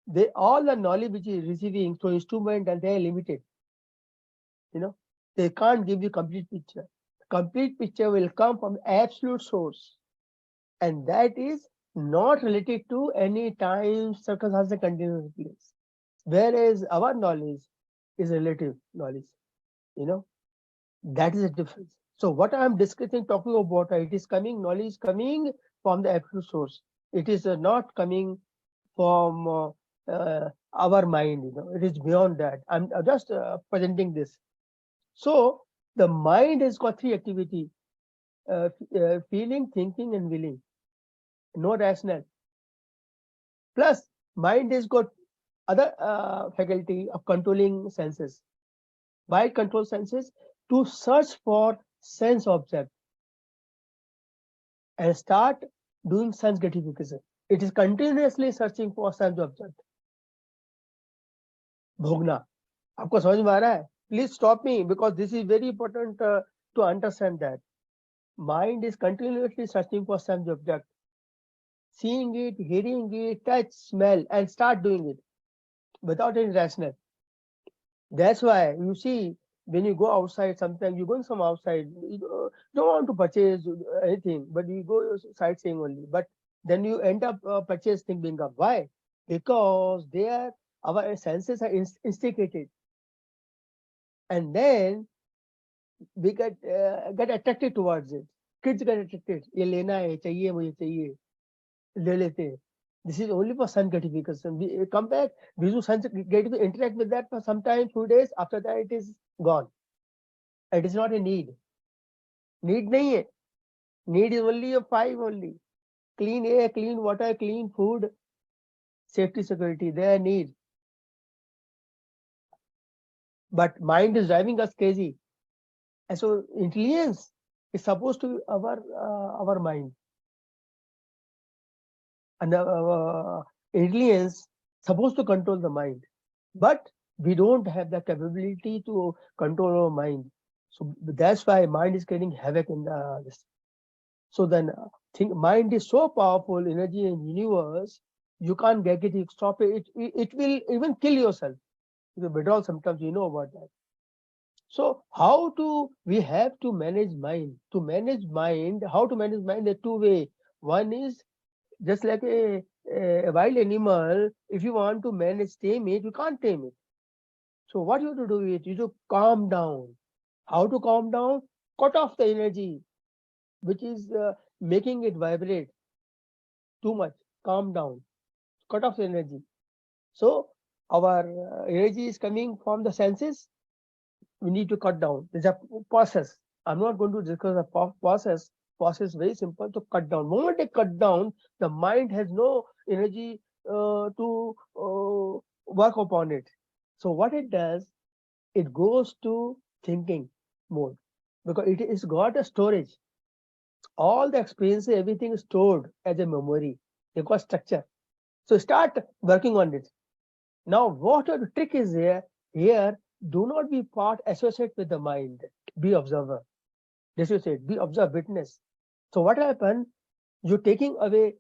they all the knowledge which is receiving through instrument and they are limited. You know, they can't give you complete picture. Complete picture will come from absolute source, and that is not related to any time, circumstance, continuous place. Whereas our knowledge is relative knowledge. You know, that is the difference. So what I am discussing, talking about, it is coming, knowledge coming from the absolute source. It is not coming from our mind, you know, it is beyond that. I'm just presenting this. So the mind has got three activity, feeling, thinking, and willing, no rational. Plus mind has got other faculty of controlling senses. Why it controls senses? To search for sense object and start doing sense gratification. It is continuously searching for sense object. भोगना, आपको समझ में आ रहा है? Please stop me because this is very important to understand that. Mind is continuously searching for sense object, seeing it, hearing it, touch, smell, and start doing it without any rational. That's why you see when you go outside, sometimes you're going from outside, you don't want to purchase anything, but you go sightseeing only. But then you end up purchasing being up. Why? Because there our senses are instigated, and then we get attracted towards it. Kids get attracted. ये लेना है, चाहिए मुझे चाहिए, ले लेते हैं. This is only for sun gratification. We come back, we do sun gratification, interact with that for some time, few days. After that, it is gone. It is not a need. Need nahi hai. Need is only a 5 only. Clean air, clean water, clean food, safety, security. They are need. but mind is driving us crazy. And so intelligence is supposed to be our mind. And intelligence supposed to control the mind. But we don't have the capability to control our mind. So that's why mind is creating havoc in this. So then think mind is so powerful energy in universe, you can't get it, you stop it, it will even kill yourself. The withdrawal symptoms, you know about that. So how to, we have to manage mind. To manage mind, how to manage mind? There are two ways. One is just like a wild animal, if you want to manage, tame it, you can't tame it. So what you have to do is you have to calm down. How to calm down? Cut off the energy, which is making it vibrate too much. Calm down. Cut off the energy. So our energy is coming from the senses. We need to cut down. There's a process. I'm not going to discuss the process. Process is very simple to cut down. Moment they cut down, the mind has no energy to work upon it. So what it does, it goes to thinking mode because it is got a storage. All the experiences, everything is stored as a memory. They got structure. So start working on it. Now, what the trick is here? Here, do not be part associate with the mind. Be observer. Dissociate. Be observe, witness. So what happened? You're taking away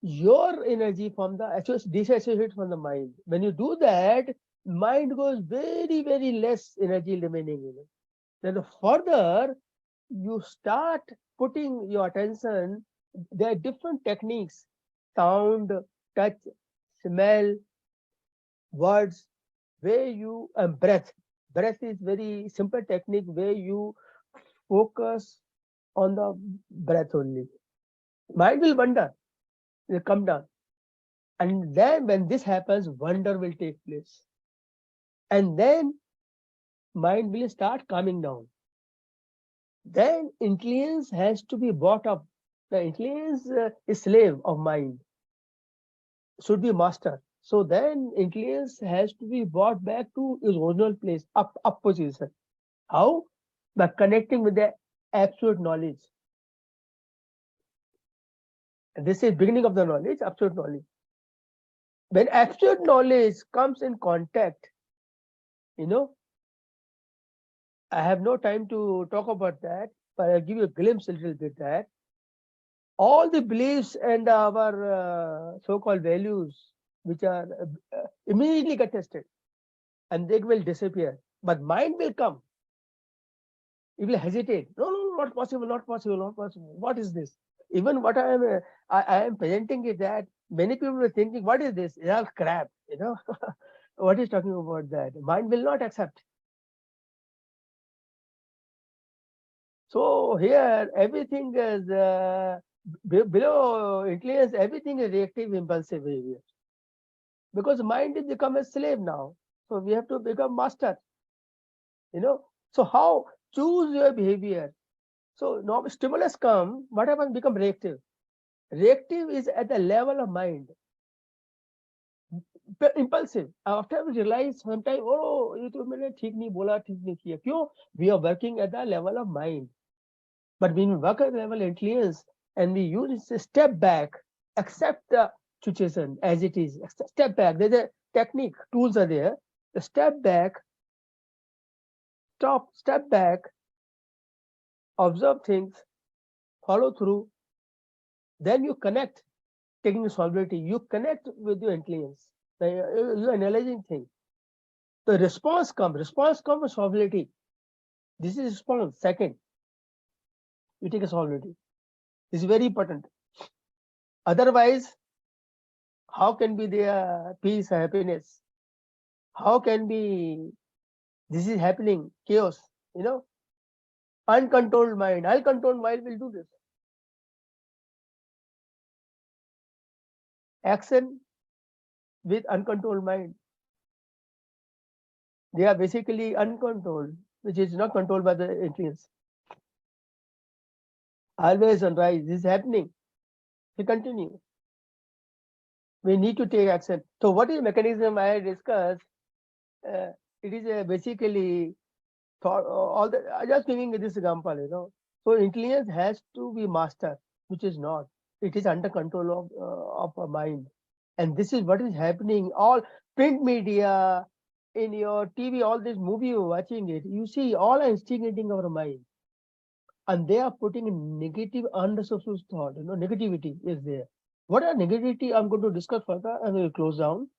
your energy from the disassociate from the mind. When you do that, mind goes very, very less energy remaining in it. Then further, you start putting your attention. There are different techniques: sound, touch, smell, words, where you breath. Breath is very simple technique where you focus on the breath only. Mind will wander, will come down. And then when this happens, wonder will take place. And then mind will start calming down. Then intelligence has to be brought up. The intelligence is slave of mind, should be master. So then intelligence has to be brought back to its original place, up position. How? By connecting with the absolute knowledge. And this is beginning of the knowledge, absolute knowledge. When absolute knowledge comes in contact, you know, I have no time to talk about that, but I'll give you a glimpse a little bit that all the beliefs and our so-called values, which are immediately get tested, and they will disappear. But mind will come. It will hesitate. No, not possible, not possible, not possible. What is this? Even what I am presenting is that many people are thinking, what is this? It's all crap, you know. What is talking about that? Mind will not accept. So here everything is below intelligence, everything is reactive, impulsive behavior. Because mind is become a slave now. So we have to become master. You know. So how choose your behavior? So now stimulus come, what happens? Become reactive. Reactive is at the level of mind. Impulsive. After we realize sometimes, oh, ये तो मैंने ठीक नहीं बोला, ठीक नहीं किया. क्यों? We are working at the level of mind. But when we work at the level of intelligence and we use a step back, accept the situation as it is. Step back. There's a technique. Tools are there. The step back. Stop. Step back. Observe things. Follow through. Then you connect. Taking responsibility. You connect with your intelligence. You're analyzing things. The response comes. Response comes with responsibility. This is response. Second, you take responsibility. This is very important. Otherwise, how can be there peace, happiness? How can be this is happening? Chaos, you know? Uncontrolled mind. Uncontrolled mind will do this. Action with uncontrolled mind. They are basically uncontrolled, which is not controlled by the intelligence. Always on rise. This is happening. We continue. We need to take action. So what is the mechanism I discussed? it is basically thought, all the, I just giving this example, So intelligence has to be mastered, which is not. It is under control of a mind. And this is what is happening. All print media, in your TV, all this movie you're watching it, you see all are instigating our mind. And they are putting in negative unassociated thought, negativity is there. What are negativity? I'm going to discuss further and we'll close down.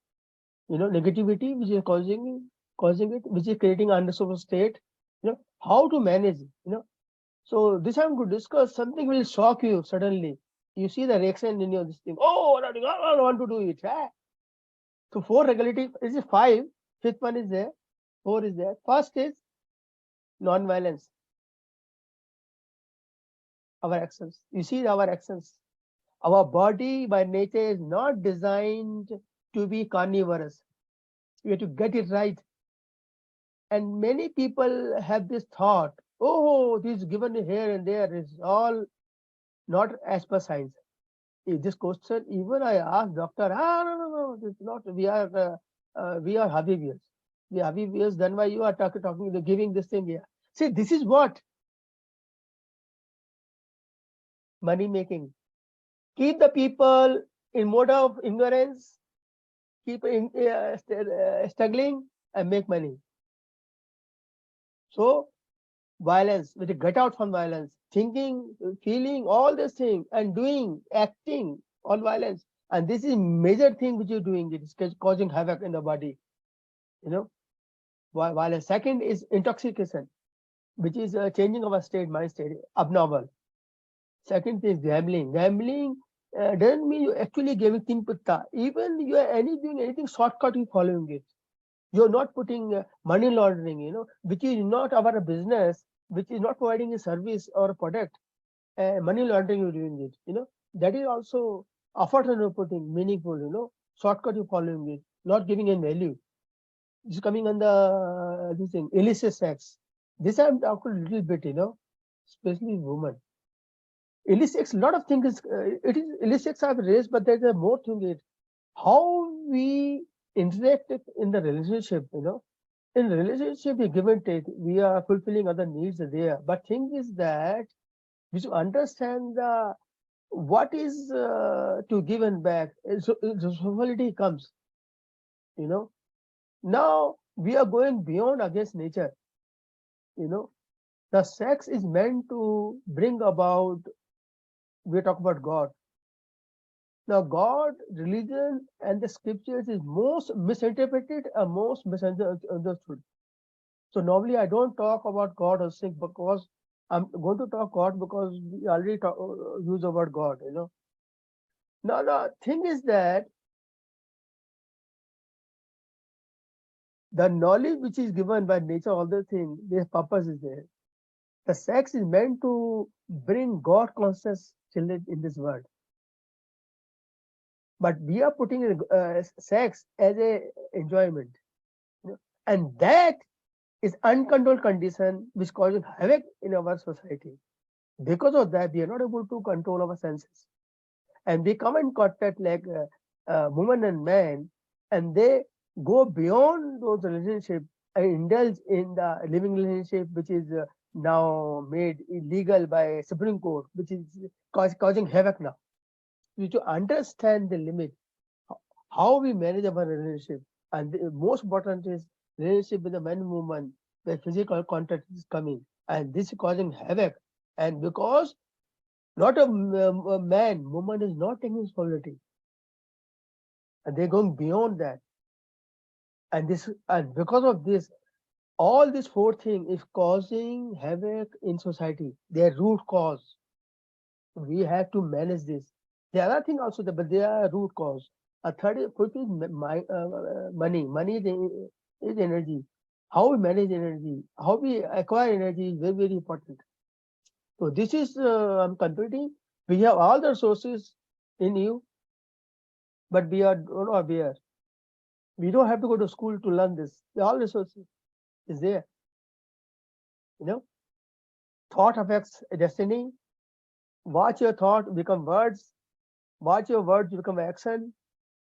Negativity which is causing it, which is creating unassociated state, how to manage it, So this I'm going to discuss, something will shock you suddenly. You see the reaction in your this thing. Oh, I don't want to do it. So 4 regulative, is 5, 5th one is there, 4 is there. First is non-violence. Our actions. You see our actions. Our body by nature is not designed to be carnivorous. We have to get it right. And many people have this thought, oh, this given here and there is all not as per science. This question, even I asked doctor, no, this is not, we are Habibians. We are Habibians, then why you are talking, giving this thing here. See, this is what? Money making. Keep the people in mode of ignorance, keep struggling and make money. So violence, we get out from violence, thinking, feeling, all these things, and doing, acting on violence. And this is major thing which you're doing, it is causing havoc in the body. Violence. Second is intoxication, which is changing our state, mind state, abnormal. Second is gambling. Gambling doesn't mean you actually giving thing putta. Even you are doing anything shortcut, you following it. You're not putting money laundering, which is not our business, which is not providing a service or a product. Money laundering, you're doing it, that is also effort you're putting, meaningful, shortcut you're following it, not giving any value. This is coming on the this thing, illicit sex. This I'm talking a little bit, especially women. Illicit, a lot of things, it is illicit I've raised, but there's a more thing it. How we interact in the relationship, in relationship, we give and take, we are fulfilling other needs there. But thing is that we should understand what is to give and back. So responsibility comes, Now we are going beyond against nature, The sex is meant to bring about, we talk about God. Now, God, religion, and the scriptures is most misinterpreted and most misunderstood. So normally I don't talk about God or sick because I'm going to talk God because we already use the word God, Now the thing is that the knowledge which is given by nature, all the things, their purpose is there. The sex is meant to bring God conscious children in this world. But we are putting sex as a enjoyment, and that is uncontrolled condition which causes havoc in our society. Because of that, we are not able to control our senses, and we come in contact like woman and man, and they go beyond those relationships and indulge in the living relationship, which is now made illegal by Supreme Court, which is causing havoc now. We need to understand the limit, how we manage our relationship, and the most important is relationship with the man and woman, where physical contact is coming, and this is causing havoc. And because not a man, woman is not taking responsibility, and they're going beyond that. And because of this, all these 4 things is causing havoc in society. Their root cause. We have to manage this. The other thing also, but they are root cause. A third is money. Money is energy. How we manage energy, how we acquire energy is very, very important. So this is I'm completing. We have all the resources in you, but we are not aware. We don't have to go to school to learn this. All resources is there. Thought affects destiny. Watch your thought become words. Watch your words become action.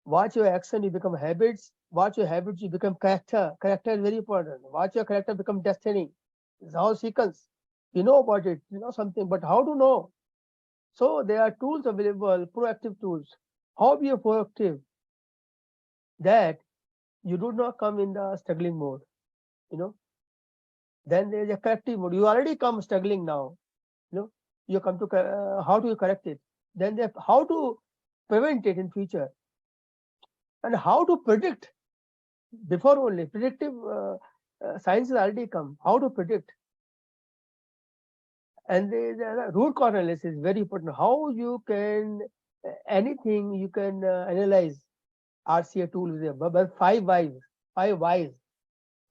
Watch your action, you become habits. Watch your habits, you become character. Character is very important. Watch your character become destiny. It's how sequence. You know about it, you know something, but how to know? So there are tools available, proactive tools. How be a proactive? That you do not come in the struggling mode, you know. Then there is a corrective mode. You already come struggling now, you know. You come to how do you correct it? Then there, how to prevent it in future, and how to predict before only predictive science has already come. How to predict, and the root cause analysis is very important. How you can anything you can analyze. RCA tool is there, but 5 whys, 5 whys.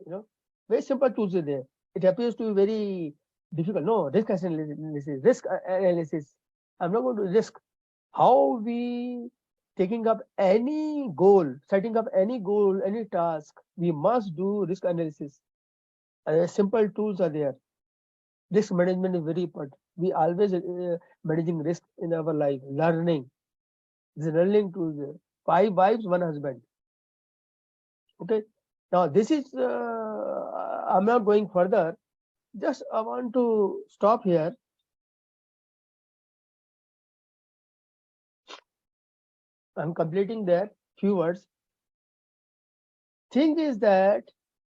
You know, very simple tools are there. It appears to be very difficult. No, risk analysis, risk analysis. I'm not going to risk. How we taking up any goal, setting up any goal, any task, we must do risk analysis. Simple tools are there. Risk management is very important. We always managing risk in our life. Learning. This learning tools there. 5 wives, 1 husband. Okay. Now this is. I'm not going further. Just I want to stop here. I'm completing that few words. Thing is that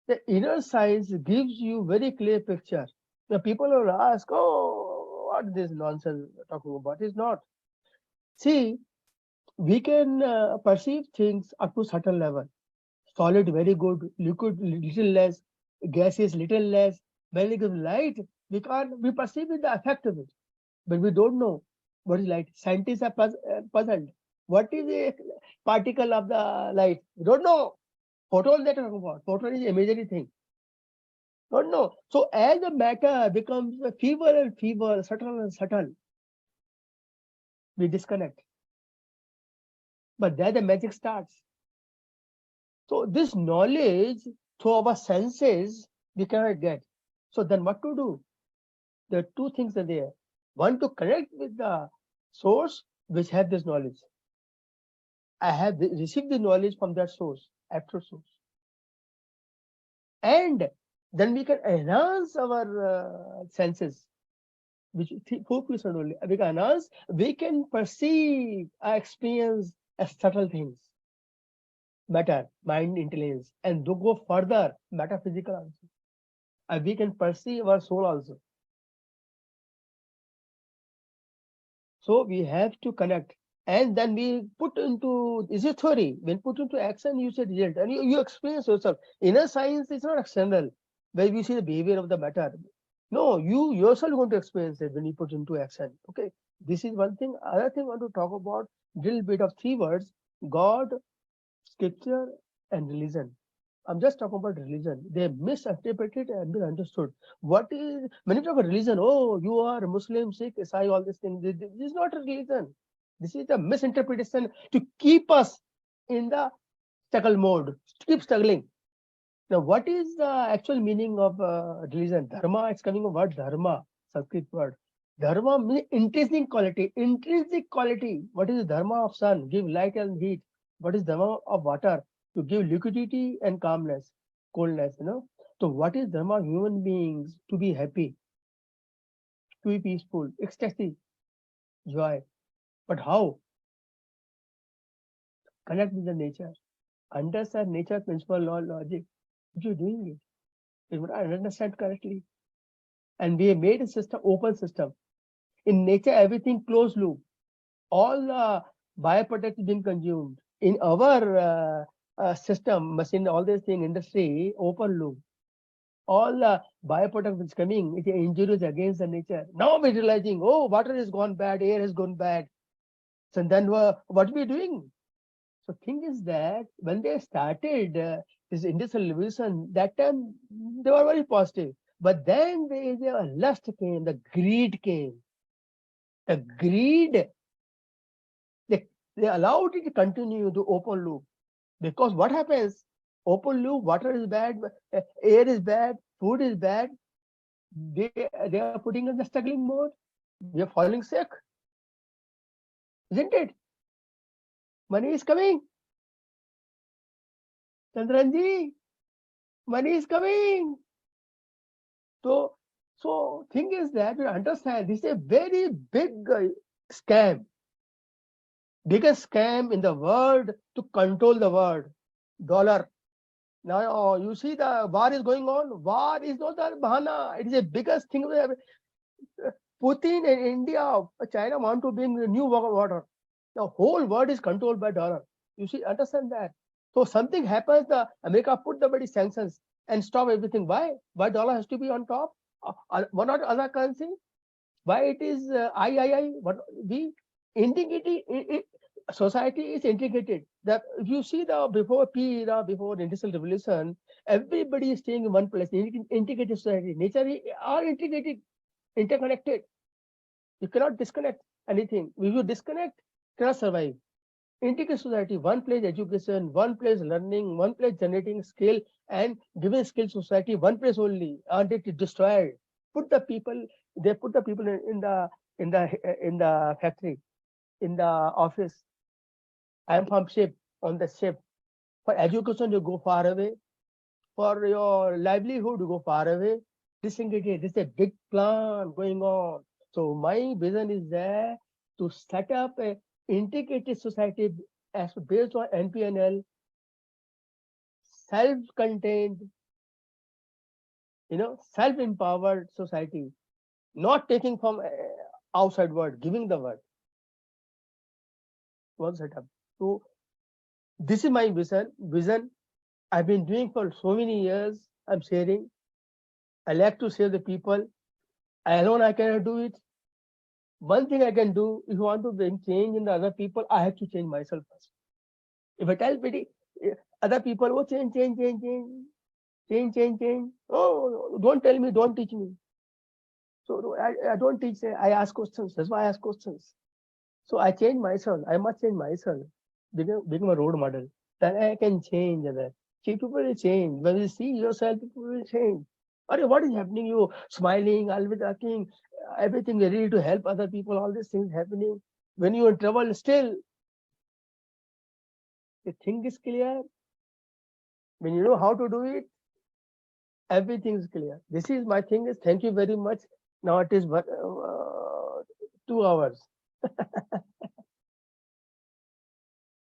the inner science gives you very clear picture. The people will ask, "Oh, what this nonsense talking about?" It's not. See, we can perceive things up to certain level. Solid, very good. Liquid, little less. Gaseous, little less. When it gives light, we perceive the effect of it, but we don't know what is light. Scientists are puzzled. What is a particle of the light? We don't know. Photon that talking about. Photon is imaginary thing. Don't know. So as the matter becomes feeble and feeble, subtle and subtle, we disconnect. But there the magic starts. So this knowledge through our senses we cannot get. So then what to do? There are 2 things are there. One, to connect with the source which has this knowledge. I have received the knowledge from that source, actual source. And then we can enhance our senses, which 4% only. We can enhance, we can perceive, experience as subtle things, matter, mind, intelligence, and to go further, metaphysical also. And we can perceive our soul also. So we have to connect. And then we put into, this is theory, when put into action, you see result, and you experience yourself. Inner science is not external, where we see the behavior of the matter. No, you yourself going to experience it when you put into action. Okay, this is one thing. Other thing I want to talk about, little bit of 3 words: God, scripture, and religion. I'm just talking about religion. They misinterpreted and misunderstood. What is, when you talk about religion, oh, you are Muslim, Sikh, Isai, all these things. This is not a religion. This is a misinterpretation to keep us in the struggle mode, to keep struggling. Now, what is the actual meaning of religion? Dharma, it's coming from word dharma, Sanskrit word. Dharma means intrinsic quality. Intrinsic quality. What is the dharma of sun? Give light and heat. What is dharma of water? To give liquidity and calmness, coldness, you know. So what is dharma of human beings? To be happy, to be peaceful, ecstasy, joy. But how? Connect with the nature. Understand nature, principle, law, logic. If you're doing it, you would understand correctly. And we have made a system, open system. In nature, everything closed loop. All the bioproducts being consumed. In our system, machine, all these things, industry, open loop. All the bioproduct is coming, it is injurious against the nature. Now we're realizing, oh, water has gone bad, air has gone bad. So then what are we doing? So thing is that when they started this industrial revolution, that time they were very positive. But then there is a lust came, the greed came. The greed, they allowed it to continue to open loop. Because what happens? Open loop, water is bad, air is bad, food is bad. They are putting in the struggling mode. We are falling sick. Isn't it? Money is coming. Chandranji, money is coming. So thing is that you understand this is a very big scam. Biggest scam in the world to control the world. Dollar. Now you see the war is going on. War is not the bahana. It is the biggest thing. Putin and India, China want to bring new water. The whole world is controlled by dollar. You see, understand that. So something happens, the America put the very sanctions and stop everything. Why? Why dollar has to be on top? Why not other currency? Why it is I? What we integrity society is integrated. That if you see the before P era, before the industrial revolution, everybody is staying in one place. Integrated society, nature are integrated, interconnected. You cannot disconnect anything. If you disconnect, cannot survive. Integrated society, one place education, one place learning, one place generating skill and giving skill society, one place only. And it destroyed. Put the people. They put the people in the factory, in the office. I am from ship, on the ship. For education, you go far away. For your livelihood, you go far away. Disengaged. This is a big plan going on. So my vision is there to set up a integrated society as based on NPNL, self-contained, self-empowered society, not taking from outside world, giving the world. Was set up. So this is my vision. I've been doing for so many years. I'm sharing. I like to save the people. Alone I cannot do it. One thing I can do, if you want to bring change in the other people, I have to change myself first. If I tell other people, oh, change. Oh, don't tell me, don't teach me. So I don't teach, I ask questions. That's why I ask questions. So I change myself. I must change myself. Become a role model. Then I can change others. People will change. When you see yourself, people will change. What is happening? You smiling, always talking, everything ready to help other people, all these things happening. When you are in trouble, still the thing is clear. When you know how to do it, everything is clear. This is my thing is thank you very much. Now it is 2 hours.